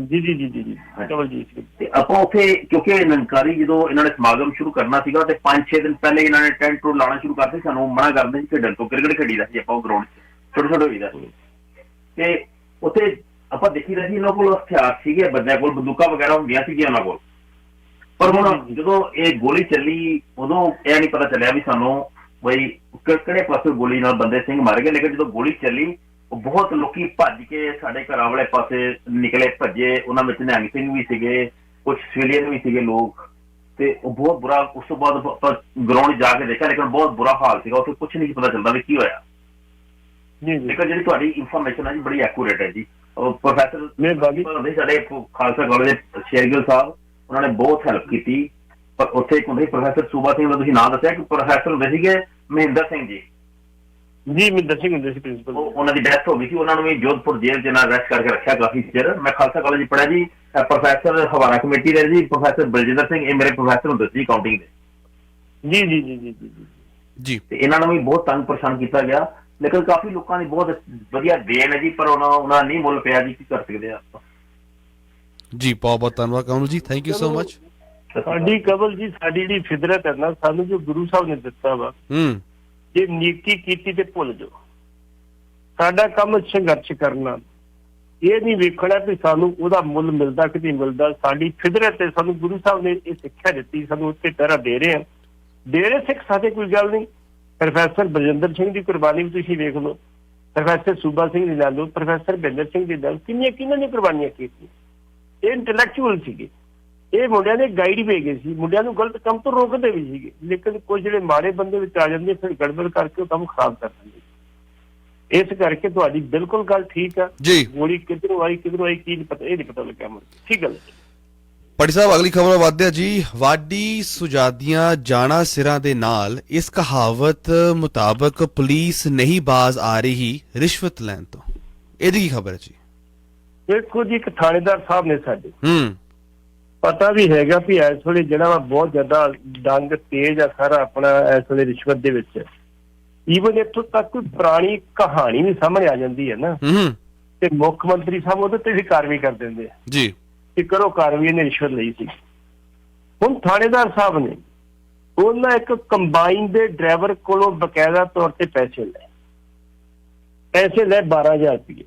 [SPEAKER 3] ਜੀ ਜੀ ਜੀ ਜੀ ਕਵਲਜੀਤ ਸਿੰਘ।
[SPEAKER 5] ਤੇ ਆਪਾਂ ਉੱਥੇ, ਕਿਉਂਕਿ ਨਿਰੰਕਾਰੀ ਜਦੋਂ ਇਹਨਾਂ ਨੇ ਸਮਾਗਮ ਸ਼ੁਰੂ ਕਰਨਾ ਸੀਗਾ ਤੇ 5-6 ਦਿਨ ਪਹਿਲੇ ਇਹਨਾਂ ਨੇ ਟੈਂਟ ਟੂਰ ਲਾਉਣਾ ਸ਼ੁਰੂ ਕਰਤੇ, ਸਾਨੂੰ ਮਨਾ ਕਰਦੇ ਸੀ ਖੇਡਣ ਤੋਂ। ਕ੍ਰਿਕਟ ਖੇਡੀ ਦਾ ਸੀ ਆਪਾਂ ਉਹ ਗਰਾਊਂਡ 'ਚ, ਛੋਟੇ ਹੋਈਦਾ ਸੀ। ਤੇ ਉੱਥੇ ਆਪਾਂ ਦੇਖੀ ਰਹੇ ਸੀ ਇਹਨਾਂ ਕੋਲ ਹਥਿਆਰ ਸੀਗੇ, ਬੰਦਿਆਂ ਕੋਲ ਬੰਦੂਕਾਂ ਵਗੈਰਾ ਹੁੰਦੀਆਂ ਸੀਗੀਆਂ ਉਹਨਾਂ ਕੋਲ। ਪਰ ਹੁਣ ਜਦੋਂ ਇਹ ਗੋਲੀ ਚੱਲੀ ਉਦੋਂ ਇਹ ਨਹੀਂ ਪਤਾ ਚੱਲਿਆ ਵੀ ਸਾਨੂੰ ਬਈ ਕਿਹੜੇ ਪਾਸੇ ਗੋਲੀ ਨਾਲ ਬੰਦੇ ਸਿੰਘ ਮਰ ਗਏ। ਲੇਕਿਨ ਜਦੋਂ ਗੋਲੀ ਚੱਲੀ ਉਹ ਬਹੁਤ ਲੋਕੀ ਭੱਜ ਕੇ ਸਾਡੇ ਘਰਾਂ ਵਾਲੇ ਪਾਸੇ ਨਿਕਲੇ, ਭੱਜੇ। ਉਹਨਾਂ ਵਿੱਚ ਨਿਹੰਗ ਸਿੰਘ ਵੀ ਸੀਗੇ, ਕੁਝ ਸਿਵਲੀਅਨ ਵੀ ਸੀਗੇ ਲੋਕ। ਤੇ ਉਹ ਬਹੁਤ ਬੁਰਾ, ਉਸ ਤੋਂ ਬਾਅਦ ਆਪਾਂ ਗਰਾਊਂਡ ਜਾ ਕੇ ਦੇਖਿਆ, ਲੇਕਿਨ ਬਹੁਤ ਬੁਰਾ ਹਾਲ ਸੀਗਾ। ਉੱਥੇ ਕੁਝ ਨਹੀਂ ਪਤਾ ਚੱਲਦਾ ਵੀ ਕੀ ਹੋਇਆ। ਲੇਕਿਨ ਜਿਹੜੀ ਤੁਹਾਡੀ ਇਨਫੋਰਮੇਸ਼ਨ ਹੈ ਜੀ ਬੜੀ ਐਕੂਰੇਟ ਹੈ ਜੀ। ਪ੍ਰੋਫੈਸਰ ਸਾਡੇ ਖਾਲਸਾ ਕਾਲਜ ਦੇ ਸ਼ੇਰਗਿੱਲ ਸਾਹਿਬ, ਉਹਨਾਂ ਨੇ ਬਹੁਤ ਹੈਲਪ ਕੀਤੀ। ਪਰ ਉੱਥੇ ਇੱਕ ਹੁੰਦੇ ਪ੍ਰੋਫੈਸਰ ਸੂਬਾ ਸਿੰਘ ਦਾ ਤੁਸੀਂ ਨਾਮ ਦੱਸਿਆ, ਕਿ ਪ੍ਰੋਫੈਸਰ ਹੁੰਦੇ ਸੀਗੇ ਮਹਿੰਦਰ ਸਿੰਘ ਜੀ।
[SPEAKER 3] ਜੀ ਮਹਿੰਦਰ ਸਿੰਘ ਹੁੰਦੇ ਸੀ ਪ੍ਰਿੰਸੀਪਲ।
[SPEAKER 5] ਉਹਨਾਂ ਦੀ ਡੈਥ ਹੋ ਗਈ ਸੀ, ਉਹਨਾਂ ਨੂੰ ਵੀ ਜੋਧਪੁਰ ਜੇਲ੍ਹ 'ਚ ਨਾਲ ਅਰੈਸਟ ਕਰਕੇ ਰੱਖਿਆ ਕਾਫੀ ਚਿਰ। ਮੈਂ ਖਾਲਸਾ ਕਾਲਜ 'ਚ ਪੜ੍ਹਿਆ ਜੀ। ਪ੍ਰੋਫੈਸਰ ਹਵਾਲਾ ਕਮੇਟੀ ਦੇ ਜੀ ਪ੍ਰੋਫੈਸਰ ਬਲਜਿੰਦਰ ਸਿੰਘ, ਇਹ ਮੇਰੇ ਪ੍ਰੋਫੈਸਰ ਹੁੰਦੇ ਸੀ ਕਾਊਂਟਿੰਗ ਦੇ।
[SPEAKER 3] ਜੀ ਜੀ ਜੀ ਜੀ ਜੀ
[SPEAKER 2] ਜੀ।
[SPEAKER 5] ਤੇ ਇਹਨਾਂ ਨੂੰ ਵੀ ਬਹੁਤ ਤੰਗ ਪਰੇਸ਼ਾਨ ਕੀਤਾ ਗਿਆ। ਲੇਕਿਨ ਕਾਫੀ ਲੋਕਾਂ ਦੀ ਬਹੁਤ ਵਧੀਆ ਦੇਣ ਹੈ ਜੀ, ਪਰ ਉਹਨਾਂ ਨਹੀਂ ਮੁੱਲ ਪਿਆ ਜੀ। ਕੀ ਕਰ ਸਕਦੇ ਆ ਆਪਾਂ
[SPEAKER 2] ਜੀ। ਬਹੁਤ ਬਹੁਤ ਧੰਨਵਾਦ Kamal ji, thank you so much.
[SPEAKER 3] ਸਾਡੀ ਕਵਲ ਜੀ, ਸਾਡੀ ਜਿਹੜੀ ਫਿਦਰਤ ਹੈ ਨਾ, ਸਾਨੂੰ ਜੋ ਗੁਰੂ ਸਾਹਿਬ ਨੇ ਦਿੱਤਾ ਵਾ, ਜੇ ਨੀਤੀ ਕੀਤੀ ਤੇ ਭੁੱਲ ਜਾਓ। ਸਾਡਾ ਕੰਮ ਸੰਘਰਸ਼ ਕਰਨਾ, ਇਹ ਨਹੀਂ ਵੇਖਣਾ ਕਿ ਸਾਨੂੰ ਉਹਦਾ ਮੁੱਲ ਮਿਲਦਾ ਕਿ ਨਹੀਂ ਮਿਲਦਾ। ਸਾਡੀ ਫਿਦਰਤ ਹੈ, ਸਾਨੂੰ ਗੁਰੂ ਸਾਹਿਬ ਨੇ ਇਹ ਸਿੱਖਿਆ ਦਿੱਤੀ, ਸਾਨੂੰ ਉੱਤੇ ਪਹਿਰਾ ਦੇ ਰਹੇ ਆ। ਦੇ ਰਹੇ ਸਿੱਖ ਸਾਡੇ, ਕੋਈ ਗੱਲ ਨਹੀਂ। ਪ੍ਰੋਫੈਸਰ ਬਲਜਿੰਦਰ ਸਿੰਘ ਦੀ ਕੁਰਬਾਨੀ ਵੀ ਤੁਸੀਂ ਵੇਖ ਲਓ, ਪ੍ਰੋਫੈਸਰ ਸੂਬਾ ਸਿੰਘ ਦੀ ਲੈ ਲਓ, ਪ੍ਰੋਫੈਸਰ ਬਿੰਦਰ ਸਿੰਘ ਦੀ ਲੈ ਲਓ, ਕਿੰਨੀਆਂ ਨੇ ਕੁਰਬਾਨੀਆਂ ਕੀਤੀਆਂ। ਇਹ ਇੰਟੈਲੈਕਚੁਅਲ ਸੀਗੇ, ਇਹ ਮੁੰਡਿਆਂ ਨੇ ਗਾਈਡ ਵੀ ਗਏ ਸੀ, ਮੁੰਡਿਆਂ ਨੂੰ ਗਲਤ ਕੰਮ ਤੋਂ ਰੋਕਦੇ ਵੀ ਸੀਗੇ। ਲੇਕਿਨ ਕੁਝ ਜਿਹੜੇ ਮਾੜੇ ਬੰਦੇ ਵਿੱਚ ਆ ਜਾਂਦੇ, ਫਿਰ ਗੜਬੜ ਕਰਕੇ ਉਹ ਕੰਮ ਖਰਾਬ ਕਰ ਦਿੰਦੇ। ਇਸ ਕਰਕੇ ਤੁਹਾਡੀ ਬਿਲਕੁਲ ਗੱਲ ਠੀਕ ਆ ਜੀ। ਗੋਲੀ ਕਿੱਧਰੋਂ ਆਈ ਕੀ ਨਹੀਂ ਪਤਾ, ਇਹ ਨਹੀਂ ਪਤਾ ਲੱਗਿਆ ਮੈਨੂੰ। ਠੀਕ ਗੱਲ ਹੈ
[SPEAKER 2] ਪੜੀ ਸਾਹਿਬ। ਅਗਲੀ ਖਬਰ ਵਧਦੇ ਜੀ। ਵਾਢੀ ਸੁਜਾਦੀਆਂ ਜਾਣਾ ਸਿਰਾਂ ਦੇ ਨਾਲ, ਇਸ ਕਹਾਵਤ ਮੁਤਾਬਕ ਪੁਲਿਸ ਨਹੀਂ ਬਾਜ਼ ਆ ਰਹੀ ਰਿਸ਼ਵਤ ਲੈਣ ਤੋਂ। ਇਹਦੀ ਕੀ ਖਬਰ ਹੈ ਜੀ?
[SPEAKER 3] ਦੇਖੋ ਜੀ, ਇੱਕ ਥਾਣੇਦਾਰ ਸਾਹਿਬ ਨੇ ਸਾਡੇ ਪਤਾ ਵੀ ਹੈਗਾ ਵੀ ਇਸ ਵੇਲੇ ਜਿਹੜਾ ਵਾ ਬਹੁਤ ਜ਼ਿਆਦਾ ਡੰਗ ਤੇਜ਼ ਆ ਸਾਰਾ ਆਪਣਾ ਇਸ ਵੇਲੇ ਰਿਸ਼ਵਤ ਦੇ ਵਿੱਚ। ਈਵਨ ਇੱਥੋਂ ਤੱਕ ਕੋਈ ਪੁਰਾਣੀ ਕਹਾਣੀ ਵੀ ਸਾਹਮਣੇ ਆ ਜਾਂਦੀ ਹੈ ਨਾ, ਤੇ ਮੁੱਖ ਮੰਤਰੀ ਸਾਹਿਬ ਉਹਦੇ ਤੇ ਵੀ ਕਾਰਵਾਈ ਕਰ ਦਿੰਦੇ ਆ
[SPEAKER 2] ਜੀ
[SPEAKER 3] ਕਿ ਕਰੋ ਕਾਰਵਾਈ, ਇਹਨੇ ਰਿਸ਼ਵਤ ਲਈ ਸੀ। ਹੁਣ ਥਾਣੇਦਾਰ ਸਾਹਿਬ ਨੇ ਉਹਨਾਂ ਇੱਕ ਕੰਬਾਈਨ ਦੇ ਡਰਾਈਵਰ ਕੋਲੋਂ ਬਕਾਇਦਾ ਤੌਰ ਤੇ ਪੈਸੇ ਲੈ 12,000 ਰੁਪਏ।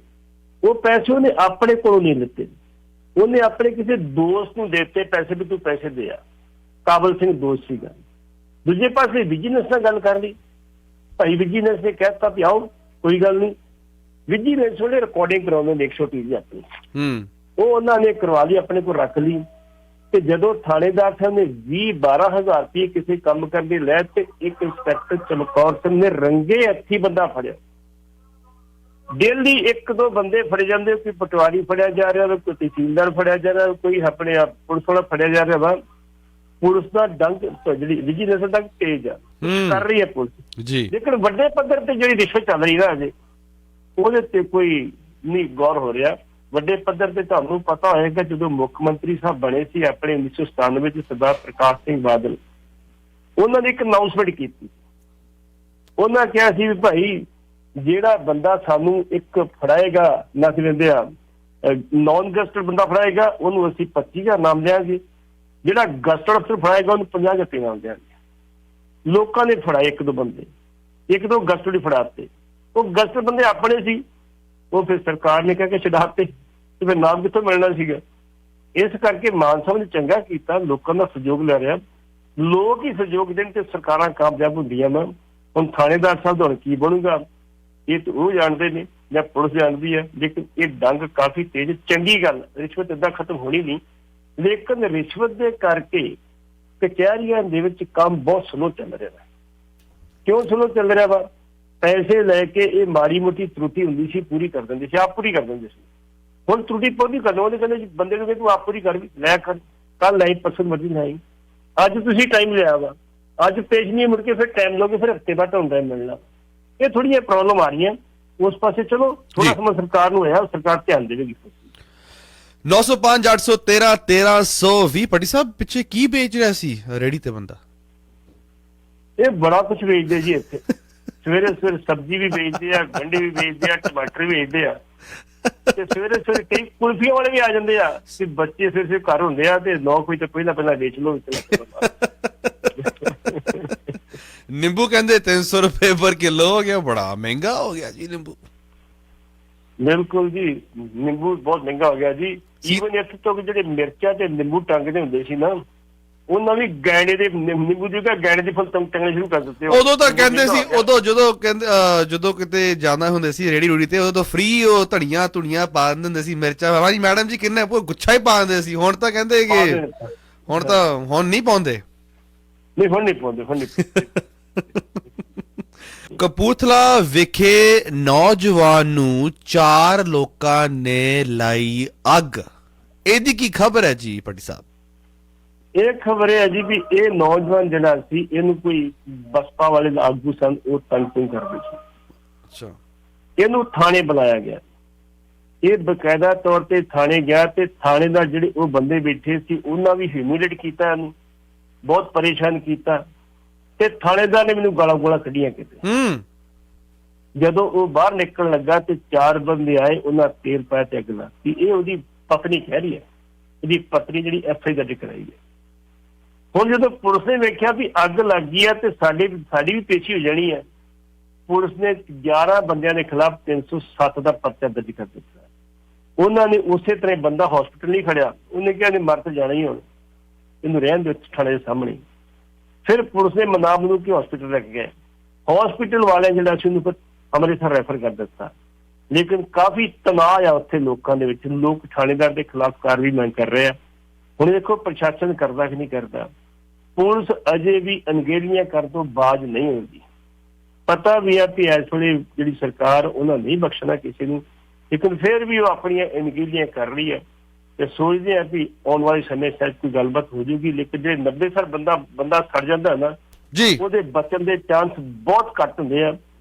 [SPEAKER 3] ਉਹ ਪੈਸੇ ਉਹਨੇ ਆਪਣੇ ਕੋਲੋਂ ਨਹੀਂ ਲਿੱਤੇ, ਉਹਨੇ ਆਪਣੇ ਕਿਸੇ ਦੋਸਤ ਨੂੰ ਦਿੱਤੇ ਪੈਸੇ, ਵੀ ਤੂੰ ਪੈਸੇ ਦੇ ਆ। ਕਾਬਲ ਸਿੰਘ ਦੋਸਤ ਸੀਗਾ। ਦੂਜੇ ਪਾਸੇ ਵਿਜੀਲੈਂਸ ਨਾਲ ਗੱਲ ਕਰ ਲਈ, ਭਾਈ ਵਿਜੀਲੈਂਸ ਨੇ ਕਹਿਤਾ ਵੀ ਆਓ ਕੋਈ ਗੱਲ ਨਹੀਂ। ਵਿਜੀਲੈਂਸ ਉਹਨੇ ਰਿਕਾਰਡਿੰਗ ਕਰਾਉਂਦੇ ਨੇ 130 ਆਪਣੀ, ਉਹ ਉਹਨਾਂ ਨੇ ਕਰਵਾ ਲਈ, ਆਪਣੇ ਕੋਲ ਰੱਖ ਲਈ। ਤੇ ਜਦੋਂ ਥਾਣੇਦਾਰ ਸਾਹਿਬ ਨੇ 20-12,000 ਰੁਪਏ ਕਿਸੇ ਕੰਮ ਕਰਨ ਦੇ ਲੈ, ਤੇ ਇੱਕ ਇੰਸਪੈਕਟਰ ਚਮਕੌਰ ਸਿੰਘ ਨੇ ਰੰਗੇ ਹੱਥੀਂ ਬੰਦਾ ਫੜਿਆ। ਡੇਲੀ 1-2 ਬੰਦੇ ਫੜੇ ਜਾਂਦੇ, ਕੋਈ ਪਟਵਾਰੀ ਫੜਿਆ ਜਾ ਰਿਹਾ, ਕੋਈ ਤਹਿਸੀਲਦਾਰ ਫੜਿਆ ਜਾ ਰਿਹਾ, ਕੋਈ ਆਪਣੇ ਪੁਲਿਸ ਵਾਲਾ ਫੜਿਆ ਜਾ ਰਿਹਾ ਵਾ। ਪੁਲਿਸ ਦਾ ਡੰਗ, ਜਿਹੜੀ ਵਿਜੀਲੈਂਸ ਦਾ ਡੰਗ ਤੇਜ਼ ਆ, ਕਰ ਰਹੀ ਹੈ ਪੁਲਿਸ ਜੀ। ਲੇਕਿਨ ਵੱਡੇ ਪੱਧਰ ਤੇ ਜਿਹੜੀ ਰਿਸ਼ਵਤ ਚੱਲ ਰਹੀ ਨਾ ਅਜੇ, ਉਹਦੇ ਤੇ ਕੋਈ ਨਹੀਂ ਗੌਰ ਹੋ ਰਿਹਾ। ਵੱਡੇ ਪੱਧਰ ਤੇ ਤੁਹਾਨੂੰ ਪਤਾ ਹੋਏਗਾ, ਜਦੋਂ ਮੁੱਖ ਮੰਤਰੀ ਸਾਹਿਬ ਬਣੇ ਸੀ ਆਪਣੇ 1997 ਵਿੱਚ, ਸਰਦਾਰ ਪ੍ਰਕਾਸ਼ ਸਿੰਘ ਬਾਦਲ, ਉਹਨਾਂ ਨੇ ਇੱਕ ਅਨਾਊਂਸਮੈਂਟ ਕੀਤੀ। ਉਹਨਾਂ ਕਿਹਾ ਸੀ ਵੀ ਭਾਈ ਜਿਹੜਾ ਬੰਦਾ ਸਾਨੂੰ ਇੱਕ ਫੜਾਏਗਾ, ਨਾ ਕੀ ਕਹਿੰਦੇ ਆ, ਨੌਨ ਗਸਟਡ ਬੰਦਾ ਫੜਾਏਗਾ, ਉਹਨੂੰ ਅਸੀਂ 25,000 ਨਾਮ ਦਿਆਂਗੇ। ਜਿਹੜਾ ਗਸਟਡ ਅਫਸਰ ਫੜਾਏਗਾ ਉਹਨੂੰ 50,000 ਨਾਮ ਦਿਆਂਗੇ। ਲੋਕਾਂ ਨੇ ਫੜਾਏ 1-2 ਬੰਦੇ, 1-2 ਗਸਟਡ ਹੀ ਫੜਾਤੇ। ਉਹ ਗਸਟਡ ਬੰਦੇ ਆਪਣੇ ਸੀ, ਉਹ ਫਿਰ ਸਰਕਾਰ ਨੇ ਕਹਿ ਕੇ ਛਡਾਤੇ। ਤੇ ਫਿਰ ਨਾਮ ਕਿੱਥੋਂ ਮਿਲਣਾ ਸੀਗਾ। ਇਸ ਕਰਕੇ ਮਾਨ ਸਾਹਿਬ ਨੇ ਚੰਗਾ ਕੀਤਾ, ਲੋਕਾਂ ਦਾ ਸਹਿਯੋਗ ਲੈ ਰਿਹਾ। ਲੋਕ ਹੀ ਸਹਿਯੋਗ ਦੇਣ ਤੇ ਸਰਕਾਰਾਂ ਕਾਮਯਾਬ ਹੁੰਦੀਆਂ ਮੈਮ। ਹੁਣ ਥਾਣੇਦਾਰ ਸਾਹਿਬ ਦਾ ਹੁਣ ਕੀ ਬਣੂਗਾ ਇਹ ਤਾਂ ਉਹ ਜਾਣਦੇ ਨੇ ਜਾਂ ਪੁਲਿਸ ਜਾਣਦੀ ਹੈ, ਲੇਕਿਨ ਇਹ ਡੰਗ ਕਾਫੀ ਤੇਜ਼। ਚੰਗੀ ਗੱਲ, ਰਿਸ਼ਵਤ ਏਦਾਂ ਖਤਮ ਹੋਣੀ ਨਹੀਂ, ਲੇਕਿਨ ਰਿਸ਼ਵਤ ਦੇ ਕਰਕੇ ਕਚਹਿਰੀਆਂ ਦੇ ਵਿੱਚ ਕੰਮ ਬਹੁਤ ਸਲੋ ਚੱਲ ਰਿਹਾ ਹੈ। ਕਿਉਂ ਸਲੋ ਚੱਲ ਰਿਹਾ ਵਾ? ਪੈਸੇ ਲੈ ਕੇ ਇਹ ਮਾੜੀ ਮੋਟੀ ਤਰੁੱਟੀ ਹੁੰਦੀ ਸੀ ਪੂਰੀ ਕਰ ਦਿੰਦੇ ਸੀ, ਆਪ ਪੂਰੀ ਕਰ ਦਿੰਦੇ ਸੀ। ਹੁਣ ਤਰੁੱਟੀ ਪੂਰੀ ਕਰਨਾ ਉਹਦੇ ਕਹਿੰਦੇ ਬੰਦੇ ਨੂੰ ਕਿ ਤੂੰ ਆਪ ਪੂਰੀ ਕਰ ਵੀ ਲੈ ਕਰ, ਕੱਲ ਨਹੀਂ ਪਰਸੋਂ ਮਰਜ਼ੀ ਨਹੀਂ। ਅੱਜ ਤੁਸੀਂ ਟਾਈਮ ਲਿਆ ਵਾ, ਅੱਜ ਪੇਸ਼ ਨਹੀਂ ਮੁੜ ਕੇ ਫਿਰ ਟਾਈਮ ਲਓਗੇ, ਫਿਰ ਹਫ਼ਤੇ ਬਾਅਦ ਹੁੰਦਾ ਮਿਲਣਾ। ਇਹ ਥੋੜ੍ਹੀਆਂ ਪ੍ਰੋਬਲਮ ਆ ਰਹੀਆਂ, ਉਸ ਪਾਸੇ ਚਲੋ ਥੋੜਾ ਸਮਾਂ ਸਰਕਾਰ ਨੂੰ ਹੋਇਆ, ਸਰਕਾਰ ਧਿਆਨ ਦੇਵੇਗੀ।
[SPEAKER 2] 905 813 1320 ਪੱਟੀ ਸਾਹਿਬ ਪਿੱਛੇ ਕੀ ਵੇਚ ਰਿਹਾ ਸੀ ਰੇੜੀ ਤੇ ਬੰਦਾ?
[SPEAKER 3] ਇਹ ਬੜਾ ਕੁਝ ਵੇਚਦੇ ਜੀ ਇੱਥੇ। ਸਵੇਰੇ ਸਵੇਰੇ ਸਬਜ਼ੀ ਵੀ ਵੇਚਦੇ ਆ, ਗੰਢੇ ਵੀ ਵੇਚਦੇ ਆ, ਟਮਾਟਰ ਵੀ ਵੇਚਦੇ ਆ, ਤੇ ਸਵੇਰੇ ਸਵੇਰੇ ਕਈ ਕੁਲਫੀਆਂ ਵਾਲੇ ਵੀ ਆ ਜਾਂਦੇ ਆ ਕਿ ਬੱਚੇ ਸਵੇਰੇ ਘਰ ਹੁੰਦੇ ਆ ਤੇ 9 ਵਜੇ ਤੋਂ ਪਹਿਲਾਂ ਵੇਚ ਲਓ।
[SPEAKER 2] ਨਿੰਬੂ ਕਹਿੰਦੇ 300 ਰੁਪਏ ਪਰ ਕਿਲੋ ਹੋ ਗਿਆ, ਬੜਾ ਮਹਿੰਗਾ ਹੋ ਗਿਆ ਜੀ ਨਿੰਬੂ।
[SPEAKER 3] ਬਿਲਕੁਲ ਜੀ, ਨਿੰਬੂ ਬਹੁਤ ਮਹਿੰਗਾ ਹੋ ਗਿਆ ਜੀ। ਈਵਨ ਇੱਥੇ ਤੋਂ ਜਿਹੜੇ ਮਿਰਚਾਂ ਤੇ ਨਿੰਬੂ ਟੰਗਦੇ ਹੁੰਦੇ ਸੀ ਨਾ, ਉਹਨਾਂ ਵੀ ਗੈਂਡੇ ਦੇ ਨਿੰਬੂ ਦੀ ਗੈਂਡੇ ਦੇ ਫੁੱਲ ਟੰਗਣੇ ਸ਼ੁਰੂ ਕਰ ਦਿੱਤੇ।
[SPEAKER 2] ਉਦੋਂ ਤਾਂ ਕਹਿੰਦੇ ਸੀ, ਉਦੋਂ ਜਦੋਂ ਕਿਤੇ ਜਾਣਾ ਹੁੰਦੇ ਸੀ ਰੇੜੀ ਰੂੜੀ ਤੇ, ਉਦੋਂ ਤਾਂ ਫ੍ਰੀ ਉਹ ਧਨੀਆ ਧੁਨੀਆਂ ਪਾ ਦਿੰਦੇ ਹੁੰਦੇ ਸੀ, ਮਿਰਚਾਂ। ਹਾਂਜੀ ਮੈਡਮ ਜੀ ਕਿੰਨਾ ਗੁੱਛਾ ਹੀ ਪਾ ਦਿੰਦੇ ਸੀ। ਹੁਣ ਤਾਂ ਕਹਿੰਦੇ ਕਿ ਹੁਣ ਨਹੀਂ ਪਾਉਂਦੇ।
[SPEAKER 3] ਨਹੀਂ ਹੁਣ ਨਹੀਂ ਪਾਉਂਦੇ।
[SPEAKER 2] ਕਪੂਰਥਲਾ ਵਿਖੇ ਨੌਜਵਾਨ ਨੂੰ 4 ਲੋਕਾਂ ਨੇ ਲਾਈ ਅੱਗ, ਇਹਦੀ ਕੀ ਖਬਰ ਹੈ ਜੀ ਪੱਟੀ ਸਾਹਿਬ?
[SPEAKER 3] ਇਹ ਖਬਰ ਹੈ ਜੀ ਵੀ ਇਹ ਨੌਜਵਾਨ ਜਿਹੜਾ ਸੀ, ਇਹਨੂੰ ਕੋਈ ਬਸਪਾ ਵਾਲੇ ਆਗੂ ਸਨ, ਉਹ ਤੰਗ ਕਰਦੇ ਸੀ।
[SPEAKER 2] ਅੱਛਾ।
[SPEAKER 3] ਇਹਨੂੰ ਥਾਣੇ ਬੁਲਾਇਆ ਗਿਆ, ਇਹ ਬਕਾਇਦਾ ਤੌਰ ਤੇ ਥਾਣੇ ਗਿਆ ਤੇ ਥਾਣੇ ਦਾ ਜਿਹੜੇ ਉਹ ਬੰਦੇ ਬੈਠੇ ਸੀ ਉਹਨਾਂ ਵੀ ਹਿਊਮਿਲੇਟ ਕੀਤਾ, ਇਹਨੂੰ ਬਹੁਤ ਪਰੇਸ਼ਾਨ ਕੀਤਾ ਤੇ ਥਾਣੇਦਾਰ ਨੇ ਮੈਨੂੰ ਗਾਲਾਂ ਗੋਲਾਂ ਕੱਢੀਆਂ ਕਿਤੇ। ਜਦੋਂ ਉਹ ਬਾਹਰ ਨਿਕਲਣ ਲੱਗਾ ਤੇ 4 ਬੰਦੇ ਆਏ, ਉਹਨਾਂ ਤੇਲ ਪਾਇਆ ਤੇ ਅੱਗ ਲਾਤੀ। ਇਹ ਉਹਦੀ ਪਤਨੀ ਕਹਿ ਰਹੀ ਹੈ, ਇਹਦੀ ਪਤਨੀ ਜਿਹੜੀ FI ਦਰਜ ਕਰਾਈ ਹੈ। ਹੁਣ ਜਦੋਂ ਪੁਲਿਸ ਨੇ ਵੇਖਿਆ ਵੀ ਅੱਗ ਲੱਗ ਗਈ ਹੈ ਤੇ ਸਾਡੀ ਵੀ ਪੇਸ਼ੀ ਹੋ ਜਾਣੀ ਹੈ, ਪੁਲਿਸ ਨੇ 11 ਬੰਦਿਆਂ ਦੇ ਖਿਲਾਫ 307 ਦਾ ਪਰਚਾ ਦਰਜ ਕਰ ਦਿੱਤਾ। ਉਹਨਾਂ ਨੇ ਉਸੇ ਤਰ੍ਹਾਂ ਬੰਦਾ ਹਸਪੀਟਲ ਨਹੀਂ ਖੜਿਆ, ਉਹਨੇ ਕਿਹਾ ਇਹਨੇ ਮਰ ਤਾਂ ਜਾਣਾ ਹੀ, ਹੁਣ ਇਹਨੂੰ ਰਹਿਣ ਦੇ ਥਾਣੇ ਦੇ ਸਾਹਮਣੇ। ਫਿਰ ਪੁਲਿਸ ਨੇ ਮਨਾਬ ਨੂੰ ਕਿ ਹਸਪੀਟਲ ਲੈ ਕੇ ਗਏ। ਹਸਪੀਟਲ ਵਾਲਿਆਂ ਜਿਹੜਾ ਸੀ ਉਹਨੂੰ ਫਿਰ ਅੰਮ੍ਰਿਤਸਰ ਰੈਫਰ ਕਰ ਦਿੱਤਾ। ਲੇਕਿਨ ਕਾਫੀ ਤਣਾਅ ਆ ਉੱਥੇ ਲੋਕਾਂ ਦੇ ਵਿੱਚ, ਲੋਕ ਥਾਣੇਦਾਰ ਦੇ ਖਿਲਾਫ ਕਾਰਵਾਈ ਮੰਗ ਕਰ ਰਹੇ ਆ। ਹੁਣ ਦੇਖੋ ਪ੍ਰਸ਼ਾਸਨ ਕਰਦਾ ਕਿ ਨਹੀਂ ਕਰਦਾ। ਪੁਲਿਸ ਅਜੇ ਵੀ ਅਣਗਹਿਲੀਆਂ ਕਰਨ ਤੋਂ ਬਾਜ਼ ਨਹੀਂ ਹੁੰਦੀ। ਪਤਾ ਵੀ ਆ ਕਿ ਇਸ ਵੇਲੇ ਜਿਹੜੀ ਸਰਕਾਰ ਉਹਨਾਂ ਨਹੀਂ ਬਖਸ਼ਣਾ ਕਿਸੇ ਨੂੰ, ਲੇਕਿਨ ਫਿਰ ਵੀ ਉਹ ਆਪਣੀਆਂ ਅਣਗਹਿਲੀਆਂ ਕਰ ਰਹੀ ਹੈ ਤੇ ਸੋਚਦੇ ਆ ਵੀ ਆਉਣ ਵਾਲੇ ਸਮੇਂ ਸ਼ਾਇਦ ਕੋਈ ਗੱਲਬਾਤ ਹੋ ਜਾਊਗੀ। ਲੇਕਿਨ ਜਿਹੜੇ 90 ਸਾਲ ਬੰਦਾ ਸੜ ਜਾਂਦਾ ਨਾ ਜੀ, ਉਹਦੇ ਬਚਣ ਦੇ ਚਾਂਸ ਬਹੁਤ ਘੱਟ ਹੁੰਦੇ ਆ।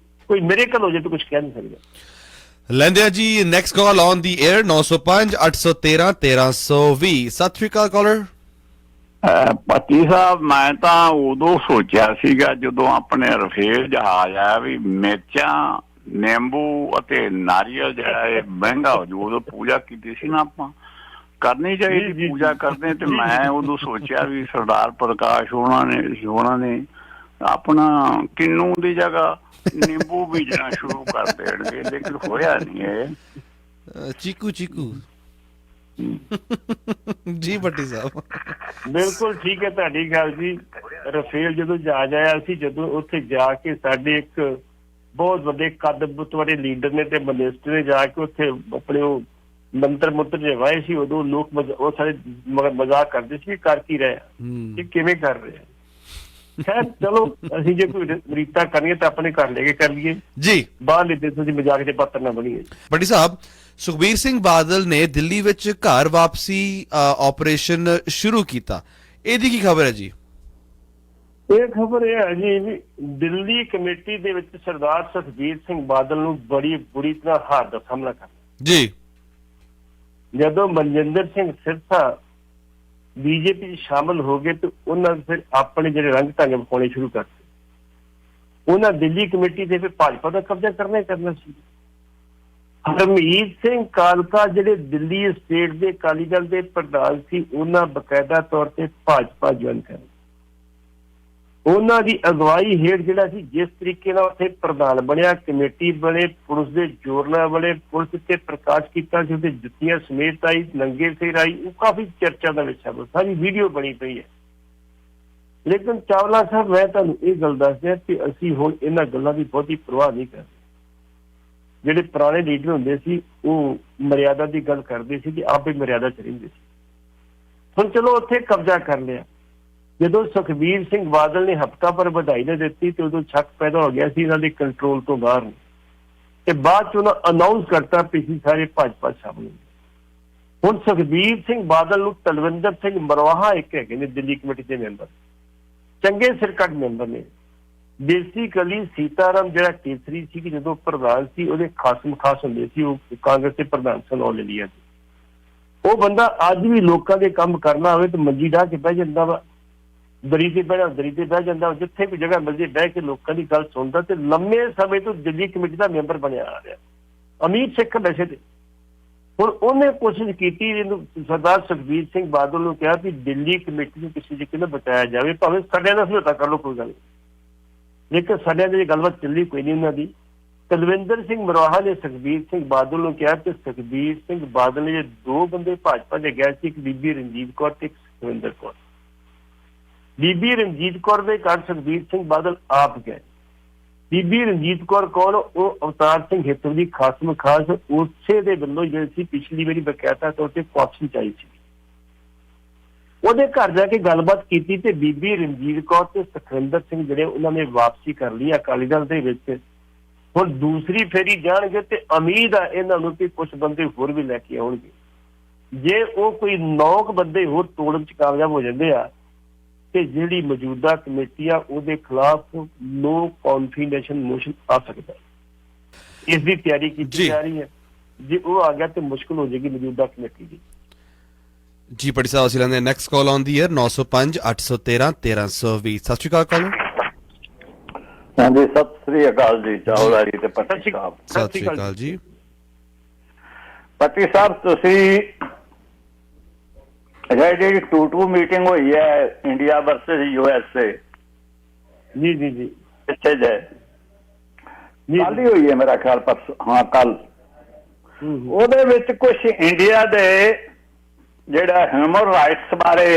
[SPEAKER 3] ਕੋਈ ਮਿਰੇਕਲ ਹੋ ਜਾਏ ਤਾਂ ਕੁਝ ਕਹਿ ਨਹੀਂ ਸਕਦਾ।
[SPEAKER 2] ਲੈਂਦੇ ਆ ਜੀ next call on the air 905 813 1320। ਸਤਿ ਸ਼੍ਰੀ ਅਕਾਲ ਕਾਲਰ।
[SPEAKER 6] ਪੱਟੀ ਸਾਹਿਬ, ਮੈਂ ਤਾਂ ਉਦੋਂ ਸੋਚਿਆ ਸੀਗਾ ਜਦੋਂ ਆਪਣੇ ਰਫੇਲ ਜਹਾਜ਼ ਆਇਆ ਵੀ ਮਿਰਚਾਂ, ਨਿੰਬੂ ਅਤੇ ਨਾਰੀਅਲ ਜਿਹੜਾ ਇਹ ਮਹਿੰਗਾ ਹੋ ਜੂ। ਉਦੋਂ ਪੂਜਾ ਕੀਤੀ ਸੀ ਨਾ, ਆਪਾਂ ਕਰਨੀ ਚਾਹੀਦੀ ਪੂਜਾ ਕਰਦੇ। ਤੇ ਮੈਂ ਉਦੋਂ ਸੋਚਿਆ ਵੀ ਸਰਦਾਰ ਪ੍ਰਕਾਸ਼ ਹੋਣਾ ਨੇ ਆਪਣਾ ਕਿੰਨੂ ਦੀ ਜਗ੍ਹਾ ਨਿੰਬੂ ਬੀਜਣਾ ਸ਼ੁਰੂ ਕਰ ਦੇਣਗੇ, ਲੇਕਿਨ ਹੋਇਆ ਨਹੀਂ ਇਹ।
[SPEAKER 2] ਚੀਕੂ ਜੀ ਪੱਟੀ ਸਾਹਿਬ
[SPEAKER 3] ਬਿਲਕੁਲ ਠੀਕ ਹੈ ਤੁਹਾਡੀ ਗੱਲ ਜੀ। ਰਫੇਲ ਜਦੋਂ ਜਹਾਜ਼ ਆਇਆ ਸੀ, ਜਦੋਂ ਉੱਥੇ ਜਾ ਕੇ ਸਾਡੇ ਇੱਕ ਬਹੁਤ ਵੱਡੇ ਕੱਦ ਵਾਲੇ ਲੀਡਰ ਨੇ ਤੇ ਮਿਨਿਸਟਰ ਨੇ ਜਾ ਕੇ ਉੱਥੇ ਆਪਣੇ ਉਹ ਮੰਤਰ ਮੁੱਤਰ ਜੇ ਵਾਏ ਸੀ, ਉਦੋਂ ਲੋਕ ਉਹ ਸਾਰੇ ਮਜ਼ਾਕ ਕਰਦੇ ਸੀ ਕਰ ਕੀ ਰਹੇ ਕਿ ਕਿਵੇਂ ਕਰ ਰਹੇ। ਖੈਰ ਚਲੋ, ਅਸੀਂ ਜੇ ਕੋਈ ਰੀਤਾ ਕਰਨੀਏ ਤਾਂ ਆਪਣੇ ਘਰ ਲੈ ਕੇ ਕਰ ਲਈਏ ਜੀ, ਬਾਹਰ ਦੇ ਦੇਸ਼ਾਂ ਦੀ ਮਜ਼ਾਕ ਦੇ ਪਾਤਰ ਨਾ ਬਣੀਏ।
[SPEAKER 2] ਪੱਟੀ ਸਾਹਿਬ, ਸੁਖਬੀਰ ਸਿੰਘ ਬਾਦਲ ਨੇ ਦਿੱਲੀ ਵਿੱਚ ਘਰ ਵਾਪਸੀ ਆਪਰੇਸ਼ਨ ਸ਼ੁਰੂ ਕੀਤਾ, ਇਹਦੀ ਕੀ ਖਬਰ ਹੈ ਜੀ?
[SPEAKER 3] ਇਹ ਖਬਰ ਇਹ ਹੈ ਜੀ ਵੀ ਦਿੱਲੀ ਕਮੇਟੀ ਦੇ ਵਿੱਚ ਸਰਦਾਰ ਸੁਖਬੀਰ ਸਿੰਘ ਬਾਦਲ ਨੂੰ ਬੜੀ ਬੁਰੀ ਤਰ੍ਹਾਂ ਹਾਰ ਦਾ ਸਾਹਮਣਾ ਕਰਨਾ ਜੀ। ਜਦੋਂ ਮਨਜਿੰਦਰ ਸਿੰਘ ਸਿਰਸਾ BJP 'ਚ ਸ਼ਾਮਲ ਹੋ ਗਏ ਤੇ ਉਹਨਾਂ ਨੇ ਫਿਰ ਆਪਣੇ ਜਿਹੜੇ ਰੰਗ ਢੰਗ ਵਿਖਾਉਣੇ ਸ਼ੁਰੂ ਕਰਤੇ। ਉਹਨਾਂ ਦਿੱਲੀ ਕਮੇਟੀ ਤੇ ਫਿਰ ਭਾਜਪਾ ਦਾ ਕਬਜ਼ਾ ਕਰਨਾ ਸੀ। ਹਰਮੀਤ ਸਿੰਘ ਕਾਲਕਾ ਜਿਹੜੇ ਦਿੱਲੀ ਸਟੇਟ ਦੇ ਅਕਾਲੀ ਦਲ ਦੇ ਪ੍ਰਧਾਨ ਸੀ, ਉਹਨਾਂ ਬਕਾਇਦਾ ਤੌਰ ਤੇ ਭਾਜਪਾ ਜੁਆਇਨ ਕਰ, ਉਹਨਾਂ ਦੀ ਅਗਵਾਈ ਹੇਠ ਜਿਹੜਾ ਸੀ ਜਿਸ ਤਰੀਕੇ ਨਾਲ ਉੱਥੇ ਪ੍ਰਧਾਨ ਬਣਿਆ, ਕਮੇਟੀ ਬਣੇ, ਪੁਲਿਸ ਦੇ ਜ਼ੋਰ ਨਾਲ ਬਣੇ, ਪੁਲਿਸ ਤੇ ਪ੍ਰਕਾਸ਼ ਕੀਤਾ ਸੀ, ਉਹਦੇ ਜੁੱਤੀਆਂ ਸਮੇਤ ਆਈ, ਨੰਗੇ ਸਿਰ ਆਈ, ਉਹ ਕਾਫੀ ਚਰਚਾ ਦਾ ਵਿਸ਼ਾ ਵਾ, ਸਾਰੀ ਵੀਡੀਓ ਬਣੀ ਪਈ ਹੈ। ਲੇਕਿਨ ਚਾਵਲਾ ਸਾਹਿਬ, ਮੈਂ ਤੁਹਾਨੂੰ ਇਹ ਗੱਲ ਦੱਸ ਦਿਆਂ ਕਿ ਅਸੀਂ ਹੁਣ ਇਹਨਾਂ ਗੱਲਾਂ ਦੀ ਬਹੁਤੀ ਪਰਵਾਹ ਨਹੀਂ ਕਰਦੇ। ਜਿਹੜੇ ਪੁਰਾਣੇ ਲੀਡਰ ਹੁੰਦੇ ਸੀ ਉਹ ਮਰਿਆਦਾ ਦੀ ਗੱਲ ਕਰਦੇ ਸੀ ਕਿ ਆਪੇ ਮਰਿਆਦਾ ਚ ਰਹਿੰਦੇ ਸੀ। ਹੁਣ ਚਲੋ ਉੱਥੇ ਕਬਜ਼ਾ ਕਰ ਲਿਆ। ਜਦੋਂ ਸੁਖਬੀਰ ਸਿੰਘ ਬਾਦਲ ਨੇ ਹਫ਼ਤਾ ਭਰ ਵਧਾਈ ਨੇ ਦਿੱਤੀ ਤੇ ਉਦੋਂ ਸ਼ੱਕ ਪੈਦਾ ਹੋ ਗਿਆ ਸੀ ਇਹਨਾਂ ਦੇ ਕੰਟਰੋਲ ਤੋਂ ਬਾਹਰ ਨੇ, ਤੇ ਬਾਅਦ ਚ ਉਹਨਾਂ ਅਨਾਉਂਸ ਕਰਤਾ ਪਿਛਲੀ ਸਾਰੇ ਭਾਜਪਾ ਸ਼ਾਮਲ। ਹੁਣ ਸੁਖਬੀਰ ਸਿੰਘ ਬਾਦਲ ਨੂੰ ਤਲਵਿੰਦਰ ਸਿੰਘ ਮਰਵਾਹਾ ਇੱਕ ਹੈਗੇ ਨੇ ਦਿੱਲੀ ਕਮੇਟੀ ਦੇ ਮੈਂਬਰ, ਚੰਗੇ ਸਿਰਕੱਢ ਮੈਂਬਰ ਨੇ। ਬੇਸਿਕਲੀ ਸੀਤਾਰਾਮ ਜਿਹੜਾ ਕੇਸਰੀ ਸੀ ਕਿ ਜਦੋਂ ਪ੍ਰਧਾਨ ਸੀ ਉਹਦੇ ਖਾਸਮ ਖਾਸ ਹੁੰਦੇ ਸੀ, ਉਹ ਕਾਂਗਰਸ ਦੇ ਪ੍ਰਧਾਨ ਸਨ ਆਲ ਇੰਡੀਆ ਦੇ। ਉਹ ਬੰਦਾ ਅੱਜ ਵੀ ਲੋਕਾਂ ਦੇ ਕੰਮ ਕਰਨਾ ਹੋਵੇ ਤਾਂ ਮੰਜੀ ਢਾਹ ਕੇ ਬਹਿ ਜਾਂਦਾ ਵਾ, ਦਰੀ ਤੇ ਬਹਿ ਜਾਂਦਾ, ਜਿੱਥੇ ਵੀ ਜਗ੍ਹਾ ਮਿਲਦੀ ਬਹਿ ਕੇ ਲੋਕਾਂ ਦੀ ਗੱਲ ਸੁਣਦਾ, ਤੇ ਲੰਮੇ ਸਮੇਂ ਤੋਂ ਦਿੱਲੀ ਕਮੇਟੀ ਦਾ ਮੈਂਬਰ ਬਣਿਆ ਆ ਰਿਹਾ। ਅਮੀਰ ਸਿੱਖ ਵੈਸੇ ਤੇ ਹੁਣ ਉਹਨੇ ਕੋਸ਼ਿਸ਼ ਕੀਤੀ, ਇਹਨੂੰ ਸਰਦਾਰ ਸੁਖਬੀਰ ਸਿੰਘ ਬਾਦਲ ਨੂੰ ਕਿਹਾ ਵੀ ਦਿੱਲੀ ਕਮੇਟੀ ਨੂੰ ਕਿਸੇ ਤਰੀਕੇ ਨਾਲ ਬਚਾਇਆ ਜਾਵੇ, ਭਾਵੇਂ ਸਾਡਿਆਂ ਦਾ ਸਮਝੌਤਾ ਕਰ ਲਓ, ਕੋਈ ਗੱਲ ਨਹੀਂ। ਲੇਕਿਨ ਸਾਡਿਆਂ ਦੀ ਗੱਲਬਾਤ ਚੱਲੀ ਕੋਈ ਨਹੀਂ ਉਹਨਾਂ ਦੀ। ਤਲਵਿੰਦਰ ਸਿੰਘ ਮਰਵਾਹਾ ਨੇ ਸੁਖਬੀਰ ਸਿੰਘ ਬਾਦਲ ਨੂੰ ਕਿਹਾ ਕਿ ਸੁਖਬੀਰ ਸਿੰਘ ਬਾਦਲ ਨੇ ਦੋ ਬੰਦੇ ਭਾਜਪਾ ਦੇ ਗਏ ਸੀ, ਇੱਕ ਬੀਬੀ ਰਣਜੀਤ ਕੌਰ ਤੇ ਇੱਕ ਸੁਖਵਿੰਦਰ ਕੌਰ। ਬੀਬੀ ਰਣਜੀਤ ਕੌਰ ਦੇ ਘਰ ਸੁਖਬੀਰ ਸਿੰਘ ਬਾਦਲ ਆਪ ਗਏ। ਬੀਬੀ ਰਣਜੀਤ ਕੌਰ ਕੌਣ? ਉਹ ਅਵਤਾਰ ਸਿੰਘ ਹਿੱਤੂ ਦੀ ਖਾਸਮ ਖਾਸ, ਉਸੇ ਦੇ ਵੱਲੋਂ ਜਿਹੜੀ ਸੀ ਪਿਛਲੀ ਵਾਰੀ ਬਕਾਇਦਾ ਤੌਰ ਤੇ ਕਾਪਸੀ ਚਾਹੀ ਸੀ। ਉਹਦੇ ਘਰ ਜਾ ਕੇ ਗੱਲਬਾਤ ਕੀਤੀ ਤੇ ਬੀਬੀ ਰਣਜੀਤ ਕੌਰ ਤੇ ਸੁਖਵਿੰਦਰ ਸਿੰਘ ਜਿਹੜੇ ਉਹਨਾਂ ਨੇ ਵਾਪਸੀ ਕਰ ਲਈ ਅਕਾਲੀ ਦਲ ਦੇ ਵਿੱਚ। ਹੁਣ ਦੂਸਰੀ ਫੇਰੀ ਜਾਣਗੇ ਤੇ ਉਮੀਦ ਆ ਇਹਨਾਂ ਨੂੰ ਕਿ ਕੁਝ ਬੰਦੇ ਹੋਰ ਵੀ ਲੈ ਕੇ ਆਉਣਗੇ। ਜੇ ਉਹ ਕੋਈ 9 ਬੰਦੇ ਹੋਰ ਤੋੜਨ ਚ ਕਾਮਯਾਬ ਹੋ ਜਾਂਦੇ ਆ ਤੇ ਜਿਹੜੀ ਮੌਜੂਦਾ ਕਮੇਟੀ ਆ ਉਹਦੇ ਖਿਲਾਫ ਨੋ ਕੌਨਫੀਡੈਂਸ ਮੋਸ਼ਨ ਆ ਸਕਦਾ। ਇਸ ਦੀ ਤਿਆਰੀ ਕੀਤੀ ਜਾ ਰਹੀ ਹੈ। ਜੇ ਉਹ ਆ ਗਿਆ ਤੇ ਮੁਸ਼ਕਲ ਹੋ ਜਾਏਗੀ ਮੌਜੂਦਾ ਕਮੇਟੀ ਦੀ।
[SPEAKER 2] ਜੀ ਪੜੀ ਸਾਹਿਬ, ਅਸੀਂ ਲੈਂਦੇ ਨੈਕਸਟ ਕਾਲ ਆਨ ਦੀ ਏਅਰ 905 813 1320। ਸਤਿ ਸ਼੍ਰੀ ਅਕਾਲ ਕਾਲ।
[SPEAKER 6] ਹਾਂਜੀ, ਸਤਿ ਸ੍ਰੀ ਅਕਾਲ ਜੀ ਚਾਵਲਾ ਜੀ ਤੇ ਪੱਟੀ ਸਾਹਿਬ।
[SPEAKER 2] ਸਤਿ ਸ਼੍ਰੀ ਅਕਾਲ ਜੀ।
[SPEAKER 6] ਪੱਟੀ ਸਾਹਿਬ, ਤੁਸੀਂ ਜਿਹੜੀ 2-2 ਮੀਟਿੰਗ ਹੋਈ ਹੈ ਇੰਡੀਆ ਵਰਸਸ USA,
[SPEAKER 3] ਜੀ ਜੀ ਜੀ
[SPEAKER 6] ਪਿੱਛੇ ਜੇ ਕੱਲ ਹੀ ਹੋਈ ਹੈ ਮੇਰਾ ਖਿਆਲ, ਪਰਸੋਂ, ਹਾਂ ਕੱਲ, ਉਹਦੇ ਵਿੱਚ ਕੁਝ ਇੰਡੀਆ ਦੇ ਜਿਹੜਾ ਹਿਊਮਨ ਰਾਈਟਸ ਬਾਰੇ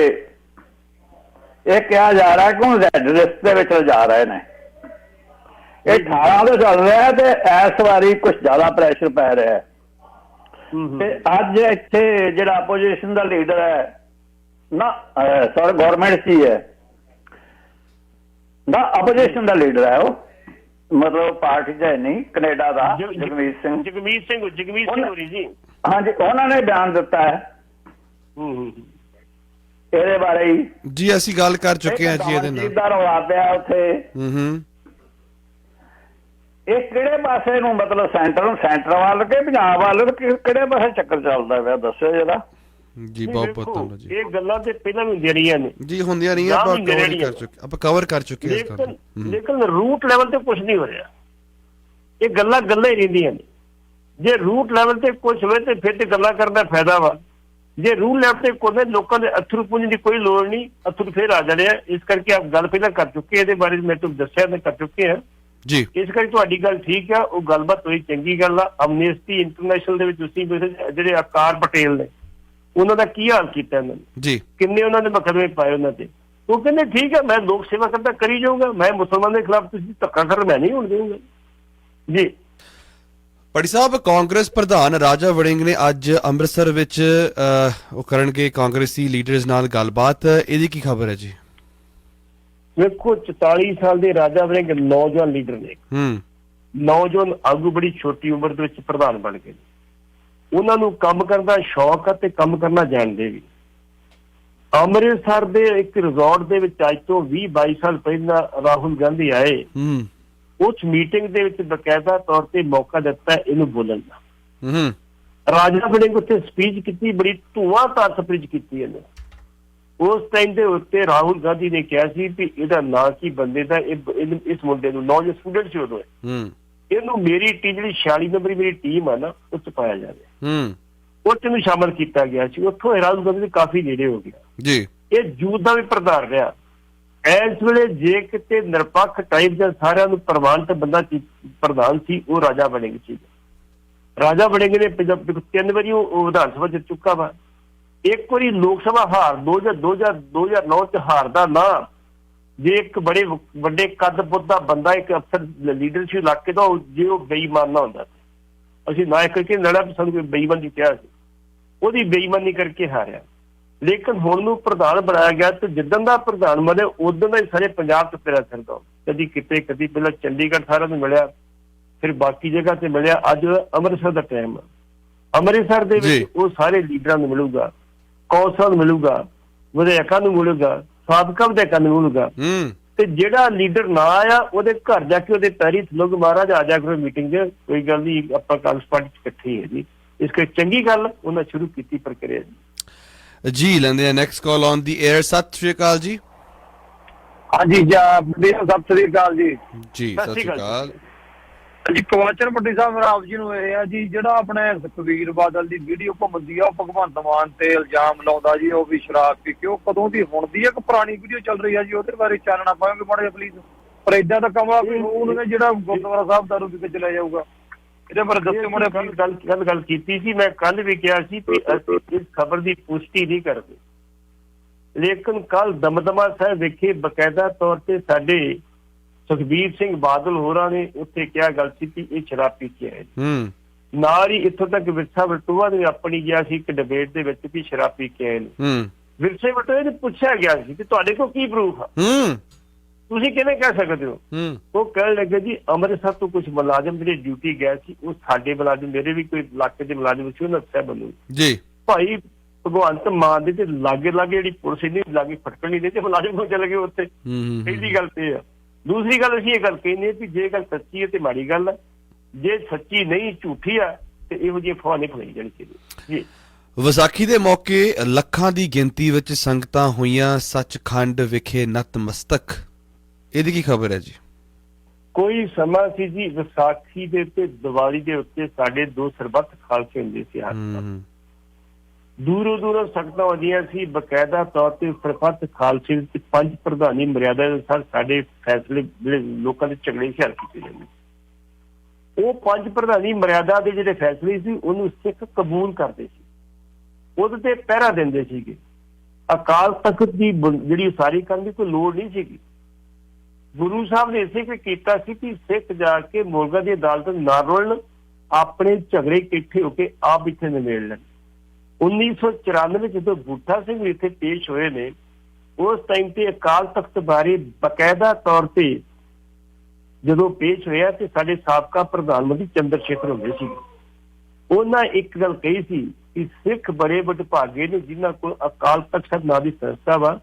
[SPEAKER 6] ਇਹ ਕਿਹਾ ਜਾ ਰਿਹਾ ਕਿ ਉਹ ਰੈੱਡ ਲਿਸਟ ਦੇ ਵਿੱਚ ਜਾ ਰਹੇ ਨੇ। ਇਹ 18 ਤੋਂ ਚੱਲ ਰਿਹਾ ਤੇ ਇਸ ਵਾਰੀ ਕੁਝ ਜ਼ਿਆਦਾ ਪ੍ਰੈਸ਼ਰ ਪੈ ਰਿਹਾ ਹੈ। ਤੇ ਅੱਜ ਇੱਥੇ ਜਿਹੜਾ ਆਪੋਜੀਸ਼ਨ ਦਾ ਲੀਡਰ ਹੈ ਨਾ, ਸੌਰੀ ਗੌਰਮੈਂਟ ਹੀ ਹੈ ਨਾ, ਆਪੋਜੀਸ਼ਨ ਦਾ ਲੀਡਰ ਹੈ, ਉਹ ਮਤਲਬ ਪਾਰਟੀ ਚ ਹੈ ਨਹੀਂ, ਕੈਨੇਡਾ ਦਾ ਜਗਮੀਤ ਸਿੰਘ ਹੋਰੀ ਜੀ। ਹਾਂਜੀ, ਉਹਨਾਂ ਨੇ ਬਿਆਨ ਦਿੱਤਾ ਹੈ ਇਹਦੇ ਬਾਰੇ ਹੀ।
[SPEAKER 2] ਜੀ ਅਸੀਂ ਗੱਲ ਕਰ ਚੁੱਕੇ ਹਾਂ ਜੀ ਇਹਦੇ ਨਾਲ।
[SPEAKER 6] ਰੌਲਾ ਪਿਆ ਉੱਥੇ। ਇਹ ਕਿਹੜੇ ਪਾਸੇ ਨੂੰ, ਮਤਲਬ ਸੈਂਟਰ ਵੱਲ ਕਿ ਪੰਜਾਬ ਵੱਲ, ਕਿਹੜੇ ਪਾਸੇ ਚੱਕਰ ਚੱਲਦਾ ਪਿਆ, ਦੱਸਿਓ ਜਰਾ।
[SPEAKER 2] ਜੀ ਬਹੁਤ ਬਹੁਤ ਧੰਨਵਾਦ ਜੀ।
[SPEAKER 3] ਇਹ ਗੱਲਾਂ ਤੇ ਪਹਿਲਾਂ ਵੀ ਹੁੰਦੀਆਂ ਰਹੀਆਂ ਨੇ
[SPEAKER 2] ਜੀ, ਹੁੰਦੀਆਂ ਰਹੀਆਂ, ਆਪਾਂ ਕਵਰ ਕਰ ਚੁੱਕੇ ਹਾਂ।
[SPEAKER 3] ਲੇਕਿਨ ਰੂਟ ਲੈਵਲ ਤੇ ਕੁਝ ਨਹੀਂ ਹੋ ਰਿਹਾ। ਇਹ ਗੱਲਾਂ ਹੀ ਰਹਿੰਦੀਆਂ ਨੇ। ਜੇ ਰੂਟ ਲੈਵਲ ਤੇ ਕੁਝ ਹੋਵੇ ਤੇ ਫਿਰ ਤੇ ਗੱਲਾਂ ਕਰਨ ਦਾ ਫਾਇਦਾ ਵਾ। ਜੇ ਰੂਲ ਲੈਵਲ ਤੇ ਕੋਈ ਲੋਕਾਂ ਦੇ ਅਥਰੂ ਪੁੰਜਣ ਦੀ ਕੋਈ ਲੋੜ ਨਹੀਂ, ਅਥਰੂ ਫੇਰ ਆ ਜਾਣੇ ਆ। ਇਸ ਕਰਕੇ ਆਪ ਗੱਲ ਪਹਿਲਾਂ ਕਰ ਚੁੱਕੇ, ਇਹਦੇ ਬਾਰੇ ਮੈਂ ਤੁਹਾਨੂੰ ਦੱਸਿਆ ਮੈਂ ਕਰ ਚੁੱਕੇ ਹਾਂ
[SPEAKER 2] ਜੀ।
[SPEAKER 3] ਇਸ ਕਰਕੇ ਤੁਹਾਡੀ ਗੱਲ ਠੀਕ ਆ, ਉਹ ਗੱਲਬਾਤ ਹੋਈ, ਚੰਗੀ ਗੱਲ ਆ। ਅਮਨੈਸਟੀ ਇੰਟਰਨੈਸ਼ਨਲ ਦੇ ਵਿੱਚ ਤੁਸੀਂ ਜਿਹੜੇ ਆਕਾਰ ਪਟੇਲ ਨੇ ਉਹਨਾਂ ਦਾ ਕੀ ਹਾਲ ਕੀਤਾ ਇਹਨਾਂ ਨੇ
[SPEAKER 2] ਜੀ,
[SPEAKER 3] ਕਿੰਨੇ ਉਹਨਾਂ ਨੇ ਮੁਕੱਦਮੇ ਪਾਏ ਉਹਨਾਂ ਤੇ। ਉਹ ਕਹਿੰਦੇ ਠੀਕ ਹੈ, ਮੈਂ ਲੋਕ ਸੇਵਾ ਕਰਦਾ ਕਰੀ ਜਾਊਂਗਾ, ਮੈਂ ਮੁਸਲਮਾਨ ਦੇ ਖਿਲਾਫ ਤੁਸੀਂ ਧੱਕਾ ਕਰ ਮੈਂ ਨਹੀਂ ਹੋਣ ਦੇਵਾਂਗਾ ਜੀ।
[SPEAKER 2] ਪੜੀ ਸਾਹਿਬ, ਕਾਂਗਰਸ ਪ੍ਰਧਾਨ ਰਾਜਾ ਵੜਿੰਗ ਨੇ ਅੱਜ ਅੰਮ੍ਰਿਤਸਰ ਵਿੱਚ ਉਹ ਕਰਨਗੇ ਕਾਂਗਰਸੀ ਲੀਡਰਸ ਨਾਲ ਗੱਲਬਾਤ, ਇਹਦੀ ਕੀ ਖਬਰ ਹੈ ਜੀ?
[SPEAKER 3] ਵੇਖੋ, 44 ਸਾਲ ਦੇ ਰਾਜਾ ਵੜਿੰਗ ਨੌਜਵਾਨ ਲੀਡਰ ਨੇ, ਨੌਜਵਾਨ ਆਗੂ, ਬੜੀ ਛੋਟੀ ਉਮਰ ਦੇ ਵਿੱਚ ਪ੍ਰਧਾਨ ਬਣ ਗਏ। ਉਹਨਾਂ ਨੂੰ ਕੰਮ ਕਰਨ ਦਾ ਸ਼ੌਕ ਆ ਤੇ ਕੰਮ ਕਰਨਾ ਜਾਣਦੇ ਵੀ। ਅੰਮ੍ਰਿਤਸਰ ਦੇ ਇੱਕ ਰਿਜ਼ੋਰਟ ਦੇ ਵਿੱਚ ਅੱਜ ਤੋਂ 20-22 ਸਾਲ ਪਹਿਲਾਂ ਰਾਹੁਲ ਗਾਂਧੀ ਆਏ। ਉਸ ਮੀਟਿੰਗ ਦੇ ਵਿੱਚ ਬਕਾਇਦਾ ਤੌਰ ਤੇ ਮੌਕਾ ਦਿੱਤਾ ਇਹਨੂੰ ਬੋਲਣ ਦਾ। ਰਾਜਾ ਵੜਿੰਗ ਉੱਥੇ ਸਪੀਚ ਕੀਤੀ, ਬੜੀ ਧੂਆਂਧਾਰ ਸਪੀਚ ਕੀਤੀ ਇਹਨੇ। ਉਸ ਟਾਈਮ ਦੇ ਉੱਤੇ ਰਾਹੁਲ ਗਾਂਧੀ ਨੇ ਕਿਹਾ ਸੀ ਵੀ ਇਹਦਾ ਨਾਂ ਕੀ ਬੰਦੇ ਦਾ, ਇਸ ਮੁੰਡੇ ਨੂੰ, ਨੌਜਵਾਨ ਸਟੂਡੈਂਟ ਸੀ ਉਦੋਂ, ਇਹਨੂੰ ਮੇਰੀ ਟੀਮ ਜਿਹੜੀ 46 ਨੰਬਰ ਮੇਰੀ ਟੀਮ ਆ ਨਾ, ਉਹ ਚ ਪਾਇਆ ਜਾਵੇ। ਉਹ ਚ ਨੂੰ ਸ਼ਾਮਲ ਕੀਤਾ ਗਿਆ ਸੀ। ਉੱਥੋਂ ਰਾਹੁਲ ਗਾਂਧੀ ਦੇ ਕਾਫੀ ਨੇੜੇ ਹੋ ਗਿਆ ਜੀ। ਇਹ ਯੂਥ ਦਾ ਵੀ ਪ੍ਰਧਾਨ ਰਿਹਾ। ਇਸ ਵੇਲੇ ਜੇ ਕਿਤੇ ਨਿਰਪੱਖ ਟਾਈਪ ਜਾਂ ਸਾਰਿਆਂ ਨੂੰ ਪ੍ਰਵਾਨਿਤ ਬੰਦਾ ਪ੍ਰਧਾਨ ਸੀ, ਉਹ ਰਾਜਾ ਵੜਿੰਗ ਸੀ। ਰਾਜਾ ਵੜਿੰਗ ਨੇ 3 ਵਾਰੀ ਉਹ ਵਿਧਾਨ ਸਭਾ ਜਿੱਤ ਚੁੱਕਾ ਵਾ। ਇੱਕ ਵਾਰੀ ਲੋਕ ਸਭਾ ਹਾਰ 2009 ਚ ਹਾਰਦਾ ਨਾ, ਜੇ ਇੱਕ ਬੜੇ ਵੱਡੇ ਕੱਦ ਪੁੱਤ ਦਾ ਬੰਦਾ, ਇੱਕ ਅਫਸਰ ਲੀਡਰਸ਼ਿਪ ਇਲਾਕੇ ਦਾ, ਜੇ ਉਹ ਬੇਈਮਾਨ ਨਾ ਹੁੰਦਾ, ਅਸੀਂ ਨਾ ਇੱਕ ਕਰਕੇ ਲੜਾ ਵੀ ਸਾਨੂੰ ਕੋਈ ਬੇਈਮਾਨ ਕਿਹਾ ਸੀ, ਉਹਦੀ ਬੇਈਮਾਨੀ ਕਰਕੇ ਹਾਰਿਆ। ਲੇਕਿਨ ਹੁਣ ਨੂੰ ਪ੍ਰਧਾਨ ਬਣਾਇਆ ਗਿਆ ਤੇ ਜਿੱਦਣ ਦਾ ਪ੍ਰਧਾਨ ਬਣਿਆ ਉਦੋਂ ਦਾ ਹੀ ਸਾਰੇ ਪੰਜਾਬ 'ਚ ਫਿਰਿਆ ਫਿਰਦਾ, ਕਦੀ ਕਿਤੇ ਕਦੀ ਪਹਿਲਾਂ ਚੰਡੀਗੜ੍ਹ ਸਾਰਿਆਂ ਨੂੰ ਮਿਲਿਆ, ਫਿਰ ਬਾਕੀ ਜਗ੍ਹਾ ਤੇ ਮਿਲਿਆ। ਅੱਜ ਅੰਮ੍ਰਿਤਸਰ ਦਾ ਟਾਈਮ ਆ, ਅੰਮ੍ਰਿਤਸਰ ਦੇ ਵਿੱਚ ਉਹ ਸਾਰੇ ਲੀਡਰਾਂ ਨੂੰ ਮਿਲੂਗਾ, ਕੌਂਸਲ ਨੂੰ ਮਿਲੂਗਾ, ਵਿਧਾਇਕਾਂ ਨੂੰ ਮਿਲੂਗਾ, ਸਾਬਕਾ ਵਿਧਾਇਕਾਂ ਨੂੰ ਮਿਲੂਗਾ। ਤੇ ਜਿਹੜਾ ਲੀਡਰ ਨਾ ਆਇਆ ਉਹਦੇ ਘਰ ਜਾ ਕੇ ਉਹਦੇ ਪੈਰੀ ਥਲੋਗ ਮਹਾਰਾਜ ਆ ਜਾ ਕਰੋ ਮੀਟਿੰਗ 'ਚ, ਕੋਈ ਗੱਲ ਨਹੀਂ, ਆਪਾਂ ਕਾਂਗਰਸ ਪਾਰਟੀ 'ਚ ਇਕੱਠੇ ਹੈ ਜੀ। ਇਸ ਕਰਕੇ ਚੰਗੀ ਗੱਲ ਉਹਨਾਂ ਸ਼ੁਰੂ ਕੀਤੀ ਪ੍ਰਕਿਰਿਆ
[SPEAKER 2] ਜੀ। ਲੈਂਦੇ ਆ next call on the air. ਸਤਿ ਸ਼੍ਰੀ ਅਕਾਲ ਜੀ।
[SPEAKER 7] ਹਾਂਜੀ ਸਤਿ ਸ੍ਰੀ ਅਕਾਲ ਜੀ।
[SPEAKER 2] ਜੀ ਸਤਿ ਸ਼੍ਰੀ ਅਕਾਲ
[SPEAKER 7] ਜੀ। ਕਵਾਚਰ ਪੱਟੀ ਸਾਹਿਬ ਰਾਮ ਜੀ ਨੂੰ ਇਹ ਆ ਜੀ, ਜਿਹੜਾ ਆਪਣੇ ਸੁਖਬੀਰ ਬਾਦਲ ਦੀ ਵੀਡੀਓ ਘੁੰਮਦੀ ਆ, ਉਹ ਭਗਵੰਤ ਮਾਨ ਤੇ ਇਲਜ਼ਾਮ ਲਾਉਂਦਾ ਜੀ ਉਹ ਵੀ ਸ਼ਰਾਬ ਪੀ ਕੇ, ਉਹ ਕਦੋਂ ਦੀ ਹੁਣ ਦੀ ਆ ਕਿ ਪੁਰਾਣੀ ਵੀਡੀਓ ਚੱਲ ਰਹੀ ਆ ਜੀ? ਉਹਦੇ ਬਾਰੇ ਚਾਨਣਾ ਪਾਓਗੇ ਮਾੜਾ ਜਿਹਾ ਪਲੀਜ਼। ਪਰ ਏਦਾਂ ਦਾ ਕਮਲਾ ਕੋਈ ਰੂਲ ਨੇ ਜਿਹੜਾ ਗੁਰਦੁਆਰਾ ਸਾਹਿਬ ਦਾਰੂ ਪੀ ਕੇ ਚਲਾ ਜਾਊਗਾ, ਇਹਦੇ ਬਾਰੇ ਦੱਸਿਓ ਮਾੜਾ।
[SPEAKER 3] ਗੱਲ ਕੀਤੀ ਸੀ, ਮੈਂ ਕੱਲ ਵੀ ਕਿਹਾ ਸੀ ਕਿ ਅਸੀਂ ਇਸ ਖਬਰ ਦੀ ਪੁਸ਼ਟੀ ਨਹੀਂ ਕਰਦੇ, ਲੇਕਿਨ ਕੱਲ ਦਮਦਮਾ ਸਾਹਿਬ ਵਿਖੇ ਬਕਾਇਦਾ ਤੌਰ ਤੇ ਸਾਡੇ ਸੁਖਬੀਰ ਸਿੰਘ ਬਾਦਲ ਹੋਰਾਂ ਨੇ ਉੱਥੇ ਕਿਹਾ ਗੱਲ ਸੀ ਕਿ ਇਹ ਸ਼ਰਾਬ ਪੀ ਕੇ ਆਏ। ਨਾਲ ਹੀ ਇੱਥੋਂ ਤੱਕ ਵਿਰਸਾ ਵਲਟੋਆ ਨੇ ਆਪਣੀ ਗਿਆ ਸੀ ਇੱਕ ਡਿਬੇਟ ਦੇ ਵਿੱਚ ਵੀ ਸ਼ਰਾਬ ਪੀ ਕੇ ਆਏ ਨੇ। ਵਿਰਸੇ ਵਲਟੋਏ ਨੇ ਪੁੱਛਿਆ ਗਿਆ ਸੀ ਕਿ ਤੁਹਾਡੇ ਕੋਲ ਕੀ ਪ੍ਰੂਫ ਆ, ਤੁਸੀਂ ਕਿਵੇਂ ਕਹਿ ਸਕਦੇ ਹੋ? ਉਹ ਕਹਿਣ ਲੱਗੇ ਜੀ ਅੰਮ੍ਰਿਤਸਰ ਤੋਂ ਕੁਝ ਮੁਲਾਜ਼ਮ ਜਿਹੜੇ ਡਿਊਟੀ ਗਏ ਸੀ, ਉਹ ਸਾਡੇ ਮੁਲਾਜ਼ਮ, ਮੇਰੇ ਵੀ ਕੋਈ ਇਲਾਕੇ ਦੇ ਮੁਲਾਜ਼ਮ ਸੀ, ਉਹਨਾਂ ਦੱਸਿਆ ਮੈਨੂੰ ਜੀ ਭਾਈ ਭਗਵੰਤ ਮਾਨ ਦੇ ਤੇ ਲਾਗੇ ਜਿਹੜੀ ਪੁਲਿਸ ਇੰਨੀ ਲਾਗੇ ਫਟਕਣ ਨਹੀਂ ਦੇ ਤੇ ਮੁਲਾਜ਼ਮ ਨੂੰ ਚਲੇ ਗਏ ਉੱਥੇ। ਪਹਿਲੀ ਗੱਲ ਤੇ ਆ। ਦੂਸਰੀ ਗੱਲ ਅਸੀਂ ਇਹ ਗੱਲ ਕਹਿੰਦੇ ਵੀ ਜੇ ਗੱਲ ਸੱਚੀ ਹੈ ਤੇ ਮਾੜੀ ਗੱਲ ਹੈ, ਜੇ ਸੱਚੀ ਨਹੀਂ ਝੂਠੀ ਆ ਤੇ ਇਹੋ ਜਿਹੀ ਅਫਵਾਹ ਨਹੀਂ ਫੈਲਾਈ ਜਾਣੀ ਚਾਹੀਦੀ ਜੀ।
[SPEAKER 2] ਵਿਸਾਖੀ ਦੇ ਮੌਕੇ ਲੱਖਾਂ ਦੀ ਗਿਣਤੀ ਵਿੱਚ ਸੰਗਤਾਂ ਹੋਈਆਂ ਸੱਚਖੰਡ ਵਿਖੇ ਨਤਮਸਤਕ, ਇਹਦੀ ਕੀ ਖਬਰ ਹੈ ਜੀ?
[SPEAKER 3] ਕੋਈ ਸਮਾਂ ਸੀ ਜੀ ਵਿਸਾਖੀ ਦੇ ਉੱਤੇ, ਦੀਵਾਲੀ ਦੇ ਉੱਤੇ ਸਾਡੇ 2 ਸਰਬੱਤ ਖਾਲਸੇ ਹੁੰਦੇ ਸੀ, ਦੂਰੋਂ ਸੰਗਤਾਂ ਆਉਂਦੀਆਂ ਸੀ। ਬਕਾਇਦਾ ਤੌਰ ਤੇ ਸਰਬੱਤ ਖਾਲਸੇ ਵਿੱਚ 5 ਪ੍ਰਧਾਨੀ ਮਰਿਆਦਾ ਅਨੁਸਾਰ ਸਾਡੇ ਫੈਸਲੇ ਜਿਹੜੇ ਲੋਕਾਂ ਦੇ ਝਗੜੇ ਹੱਲ ਕੀਤੇ ਜਾਂਦੇ। ਉਹ 5 ਪ੍ਰਧਾਨੀ ਮਰਿਆਦਾ ਦੇ ਜਿਹੜੇ ਫੈਸਲੇ ਸੀ ਉਹਨੂੰ ਸਿੱਖ ਕਬੂਲ ਕਰਦੇ ਸੀ, ਉਹਦੇ ਤੇ ਪਹਿਰਾ ਦਿੰਦੇ ਸੀਗੇ। ਅਕਾਲ ਤਖਤ ਦੀ ਜਿਹੜੀ ਉਸਾਰੀ ਕਰਨ ਦੀ ਕੋਈ ਲੋੜ ਨਹੀਂ ਸੀਗੀ। ਗੁਰੂ ਸਾਹਿਬ ਨੇ ਇਸੇ ਕੋਈ ਕੀਤਾ ਸੀ ਕਿ ਸਿੱਖ ਜਾ ਕੇ ਮੁਲਕਾਂ ਦੀ ਅਦਾਲਤ ਨਾ ਰੋਲਣ, ਆਪਣੇ ਝਗੜੇ ਇਕੱਠੇ ਹੋ ਕੇ ਆਪ ਇੱਥੇ ਨਿਬੇੜ ਲੈਣ। 1994 ਜਦੋਂ ਬੂਟਾ ਸਿੰਘ ਇੱਥੇ ਪੇਸ਼ ਹੋਏ ਨੇ, ਉਸ ਟਾਈਮ ਤੇ ਅਕਾਲ ਤਖਤ ਬਾਰੇ ਬਕਾਇਦਾ ਤੌਰ ਤੇ ਜਦੋਂ ਪੇਸ਼ ਹੋਇਆ ਤੇ ਸਾਡੇ ਸਾਬਕਾ ਪ੍ਰਧਾਨ ਮੰਤਰੀ ਚੰਦਰ ਸ਼ੇਖਰ ਹੁੰਦੇ ਸੀ, ਉਹਨਾਂ ਇੱਕ ਗੱਲ ਕਹੀ ਸੀ ਕਿ ਸਿੱਖ ਬੜੇ ਵਡਭਾਗੇ ਨੇ ਜਿਨ੍ਹਾਂ ਕੋਲ ਅਕਾਲ ਤਖਤ ਨਾਂ ਦੀ ਸੰਸਥਾ ਵਾ,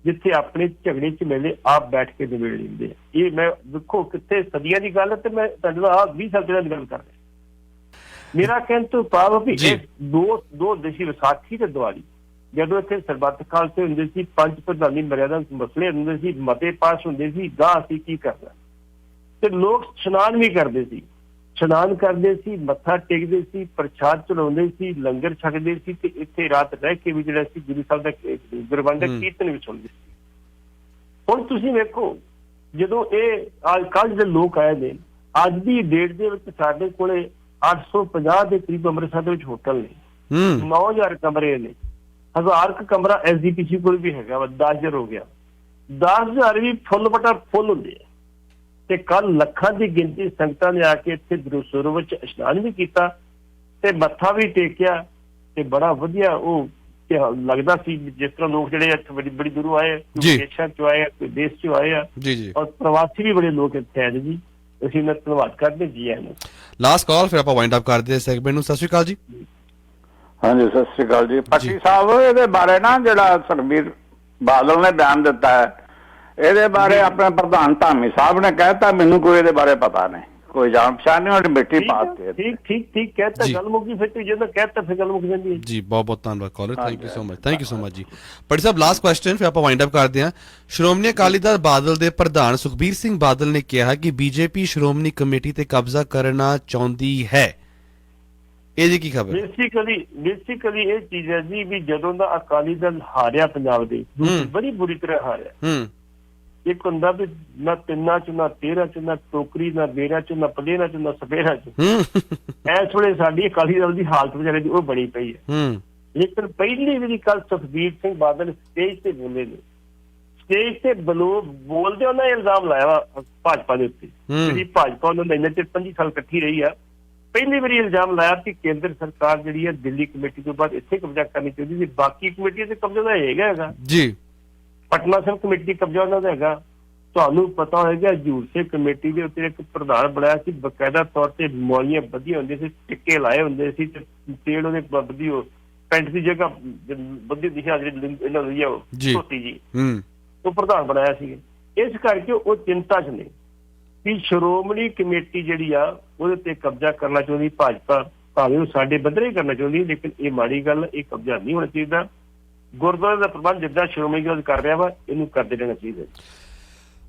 [SPEAKER 3] ਜਿੱਥੇ ਆਪਣੇ ਝਗੜੇ 'ਚ ਮਿਲੇ ਆਪ ਬੈਠ ਕੇ ਨਿਬੇੜ ਲੈਂਦੇ ਆ। ਇਹ ਮੈਂ ਵੇਖੋ ਕਿੱਥੇ ਸਦੀਆਂ ਦੀ ਗੱਲ ਹੈ ਤੇ ਮੈਂ ਤੁਹਾਡੇ ਨਾਲ 20 ਸਾਲ ਦੀ ਗੱਲ ਕਰ ਰਿਹਾ। ਮੇਰਾ ਕਹਿਣ ਤੋਂ ਭਾਵ ਵੀ ਇਹ ਦੋ ਦੇਸ਼ੀ ਵਿਸਾਖੀ ਤੇ ਦੀਵਾਲੀ, ਜਦੋਂ ਇੱਥੇ ਸਰਬੱਤ ਖਾਲਸੇ ਹੁੰਦੇ ਸੀ, 5 ਪ੍ਰਧਾਨੀ ਮਰਿਆਦਾ ਮਸਲੇ ਹੁੰਦੇ ਸੀ, ਮਤੇ ਪਾਸ ਹੁੰਦੇ ਸੀ, ਗਾਂ ਅਸੀਂ ਕੀ ਕਰਨਾ, ਤੇ ਲੋਕ ਇਸ਼ਨਾਨ ਵੀ ਕਰਦੇ ਸੀ, ਇਸ਼ਨਾਨ ਕਰਦੇ ਸੀ, ਮੱਥਾ ਟੇਕਦੇ ਸੀ, ਪ੍ਰਸ਼ਾਦ ਚੜਾਉਂਦੇ ਸੀ, ਲੰਗਰ ਛਕਦੇ ਸੀ, ਤੇ ਇੱਥੇ ਰਾਤ ਰਹਿ ਕੇ ਵੀ ਜਿਹੜਾ ਸੀ ਗੁਰੂ ਸਾਹਿਬ ਦਾ ਗੁਰਬਾਣੀ ਦਾ ਕੀਰਤਨ ਵੀ ਸੁਣਦੇ ਸੀ। ਹੁਣ ਤੁਸੀਂ ਵੇਖੋ, ਜਦੋਂ ਇਹ ਅੱਜ ਕੱਲ੍ਹ ਦੇ ਲੋਕ ਆਏ ਨੇ, ਅੱਜ ਦੀ ਡੇਟ ਦੇ ਵਿੱਚ ਸਾਡੇ ਕੋਲੇ 850 ਦੇ ਕਰੀਬ ਅੰਮ੍ਰਿਤਸਰ ਦੇ ਵਿੱਚ ਹੋਟਲ ਨੇ, 9000 ਕਮਰੇ ਨੇ, 1000 ਕਮਰਾ SGPC ਕੋਲ ਵੀ ਹੈਗਾ ਵਾ, 10000 ਹੋ ਗਿਆ, 10000 ਵੀ ਫੁੱਲ ਬਟਾ ਫੁੱਲ ਹੁੰਦੇ ਆ। ਤੇ ਕੱਲ ਲੱਖਾਂ ਦੀ ਗਿਣਤੀ ਸੰਗਤਾਂ ਨੇ ਆ ਕੇ ਇੱਥੇ ਸਰੋਵਰ ਵਿੱਚ ਇਸ਼ਨਾਨ ਵੀ ਕੀਤਾ ਤੇ ਮੱਥਾ ਵੀ ਟੇਕਿਆ, ਤੇ ਬੜਾ ਵਧੀਆ ਉਹ ਲੱਗਦਾ ਸੀ ਜਿਸ ਤਰ੍ਹਾਂ ਲੋਕ ਜਿਹੜੇ ਇੱਥੇ ਬੜੀ ਦੂਰੋਂ ਆਏ, ਦੇਸ਼ਾਂ ਚੋਂ ਆਏ, ਕੋਈ ਦੇਸ਼ ਚੋਂ ਆਏ ਆ, ਔਰ ਪ੍ਰਵਾਸੀ ਵੀ ਬੜੇ ਲੋਕ ਇੱਥੇ ਆਏ ਜੀ। ਅਸੀਂ ਇਹਨਾਂ ਦਾ ਧੰਨਵਾਦ ਕਰਦੇ ਜੀ। ਇਹਨੂੰ
[SPEAKER 2] ਲਾਸਟ ਕਾਲ, ਫਿਰ ਆਪਾਂ ਵਾਈਂਡ ਅਪ ਕਰਦੇ ਸੈਗਮੈਂਟ ਨੂੰ। ਸਤਿ ਸ਼੍ਰੀ ਅਕਾਲ ਜੀ।
[SPEAKER 6] ਹਾਂਜੀ ਸਤਿ ਸ਼੍ਰੀ ਅਕਾਲ ਜੀ। ਪੱਟੀ ਸਾਹਿਬ, ਇਹਦੇ ਬਾਰੇ ਨਾ ਜਿਹੜਾ ਸੁਖਬੀਰ ਬਾਦਲ ਨੇ ਬਿਆਨ ਦਿੱਤਾ ਹੈ, ਇਹਦੇ ਬਾਰੇ ਆਪਣੇ ਪ੍ਰਧਾਨ ਧਾਮੀ ਸਾਹਿਬ ਨੇ ਕਹਿਤਾ ਮੈਨੂੰ ਕੋਈ ਇਹਦੇ ਬਾਰੇ ਪਤਾ ਨਹੀਂ, ਕੋਈ ਜਾਣ ਪਛਾਣ ਨਹੀਂ, ਉਹਦੀ ਮਿੱਟੀ ਪਾਤੀ।
[SPEAKER 3] ਠੀਕ ਕਹਿਤਾ, ਗੱਲ ਮੁੱਕੀ, ਫਿਰ ਜਦੋਂ ਕਹਿਤਾ ਫਿਰ ਗੱਲ ਮੁੱਕ ਜਾਂਦੀ ਹੈ
[SPEAKER 2] ਜੀ। ਬਹੁਤ ਧੰਨਵਾਦ caller, thank you so much ਜੀ। ਪੱਟੀ ਸਾਹਿਬ ਲਾਸਟ ਕੁਐਸਚਨ, ਫਿਰ ਆਪਾਂ ਵਾਈਂਡ ਅਪ ਕਰਦੇ ਹਾਂ। ਸ਼੍ਰੋਮਣੀ ਅਕਾਲੀ ਦਲ ਬਾਦਲ ਦੇ ਪ੍ਰਧਾਨ ਸੁਖਬੀਰ ਸਿੰਘ ਬਾਦਲ ਨੇ ਕਿਹਾ ਕਿ BJP ਸ਼੍ਰੋਮਣੀ ਕਮੇਟੀ ਤੇ ਕਬਜ਼ਾ ਕਰਨਾ ਚਾਹੁੰਦੀ ਹੈ, ਇਹਦੀ ਕੀ ਖਬਰ?
[SPEAKER 3] ਬੇਸਿਕਲੀ ਇਹ ਚੀਜ਼ ਹੈ ਜੀ ਵੀ ਜਦੋਂ ਦਾ ਅਕਾਲੀ ਦਲ ਹਾਰਿਆ ਪੰਜਾਬ ਦੇ, ਬੜੀ ਬੁਰੀ ਤਰ੍ਹਾਂ ਹਾਰਿਆ, ਇੱਕ ਹੁੰਦਾ ਵੀ ਨਾ ਤਿੰਨਾਂ ਚ, ਨਾ 13 ਚ, ਨਾ ਟੋਕਰੀ, ਨਾ ਬੇਰਾਂ ਚ, ਨਾ ਪਲੇਰਾਂ ਚ, ਨਾ ਸਪੇਰਾਂ ਚ। ਇਸ ਵੇਲੇ ਸਾਡੀ ਅਕਾਲੀ ਦਲ ਦੀ ਹਾਲਤ ਵਿਚਾਰੇ ਦੀ ਉਹ ਬਣੀ ਪਈ ਹੈ। ਲੇਕਿਨ ਪਹਿਲੀ ਵਾਰੀ ਕੱਲ ਸੁਖਬੀਰ ਸਿੰਘ ਬਾਦਲ ਸਟੇਜ ਤੇ ਬੋਲੇ ਨੇ, ਸਟੇਜ ਤੇ ਬੋਲਦੇ ਉਹਨਾਂ ਨੇ ਇਲਜ਼ਾਮ ਲਾਇਆ ਵਾ ਭਾਜਪਾ ਦੇ ਉੱਤੇ, ਜਿਹੜੀ ਭਾਜਪਾ ਉਹਨਾਂ ਦਾ ਇੰਨੇ ਚਿਰ 25 ਸਾਲ ਇਕੱਠੀ ਰਹੀ ਆ। ਪਹਿਲੀ ਵਾਰੀ ਇਲਜ਼ਾਮ ਲਾਇਆ ਕਿ ਕੇਂਦਰ ਸਰਕਾਰ ਜਿਹੜੀ ਹੈ ਦਿੱਲੀ ਕਮੇਟੀ ਤੋਂ ਬਾਅਦ ਇੱਥੇ ਕਬਜ਼ਾ ਕਰਨੀ ਚਾਹੀਦੀ ਸੀ, ਬਾਕੀ ਕਮੇਟੀ ਤੇ ਕਬਜ਼ਾ ਤਾਂ ਹੈਗਾ
[SPEAKER 2] ਜੀ।
[SPEAKER 3] ਪਟਨਾ ਸਾਹਿਬ ਕਮੇਟੀ ਕਬਜ਼ਾ ਉਹਨਾਂ ਦਾ ਹੈਗਾ। ਤੁਹਾਨੂੰ ਪਤਾ ਹੋਏਗਾ ਹਜ਼ੂਰ ਸਾਹਿਬ ਕਮੇਟੀ ਦੇ ਉੱਤੇ ਇੱਕ ਪ੍ਰਧਾਨ ਬਣਾਇਆ ਸੀ, ਬਕਾਇਦਾ ਤੌਰ ਤੇ ਮੌਲੀਆਂ ਵਧੀਆਂ ਹੁੰਦੀਆਂ ਸੀ, ਟਿੱਕੇ ਲਾਏ ਹੁੰਦੇ ਸੀ ਤੇ ਤੇਲ ਉਹਦੇ ਵਧੀ ਪੈਂਟ ਦੀ ਜਗ੍ਹਾ ਵਧੀ ਦਿਖਾ ਜਿਹੜੀ ਇਹਨਾਂ ਦੀ ਧੋਤੀ ਜੀ, ਉਹ ਪ੍ਰਧਾਨ ਬਣਾਇਆ ਸੀ। ਇਸ ਕਰਕੇ ਉਹ ਚਿੰਤਾ ਚ ਨੇ ਕਿ ਸ਼੍ਰੋਮਣੀ ਕਮੇਟੀ ਜਿਹੜੀ ਆ ਉਹਦੇ ਤੇ ਕਬਜ਼ਾ ਕਰਨਾ ਚਾਹੁੰਦੀ ਭਾਜਪਾ, ਭਾਵੇਂ ਉਹ ਸਾਡੇ ਬੰਦਰੇ ਹੀ ਕਰਨਾ ਚਾਹੁੰਦੀ, ਲੇਕਿਨ ਇਹ ਮਾੜੀ ਗੱਲ, ਇਹ ਕਬਜ਼ਾ ਨਹੀਂ ਹੋਣਾ ਚਾਹੀਦਾ। ਗੁਰਦੁਆਰੇ ਦਾ ਪ੍ਰਬੰਧ ਜਿੱਦਾਂ ਸ਼੍ਰੋਮਣੀ ਕਮੇਟੀ ਕਰ ਰਿਹਾ ਵਾ, ਇਹਨੂੰ ਕਰਦੇ ਰਹਿਣਾ ਚਾਹੀਦਾ।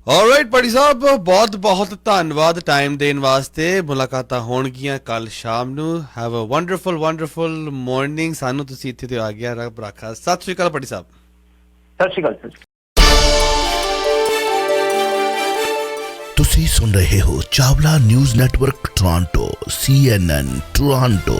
[SPEAKER 2] ਆਲਰਾਈਟ ਪਾਟੀ ਸਾਹਿਬ, ਬਹੁਤ ਬਹੁਤ ਧੰਨਵਾਦ ਟਾਈਮ ਦੇਣ ਵਾਸਤੇ। ਮੁਲਾਕਾਤਾਂ ਹੋਣਗੀਆਂ ਕੱਲ ਸ਼ਾਮ ਨੂੰ। Have a wonderful morning. ਸਾਨੂੰ ਤੁਸੀਂ ਇੱਥੇ ਤੇ ਆ ਗਿਆ, ਰੱਬ ਰਾਖਾ। ਸਤਿ ਸ਼੍ਰੀ ਅਕਾਲ ਪਾਟੀ ਸਾਹਿਬ।
[SPEAKER 3] ਸਤਿ ਸ਼੍ਰੀ ਅਕਾਲ।
[SPEAKER 1] ਤੁਸੀਂ ਸੁਣ ਰਹੇ ਹੋ Chawla news network Toronto CNN Toronto.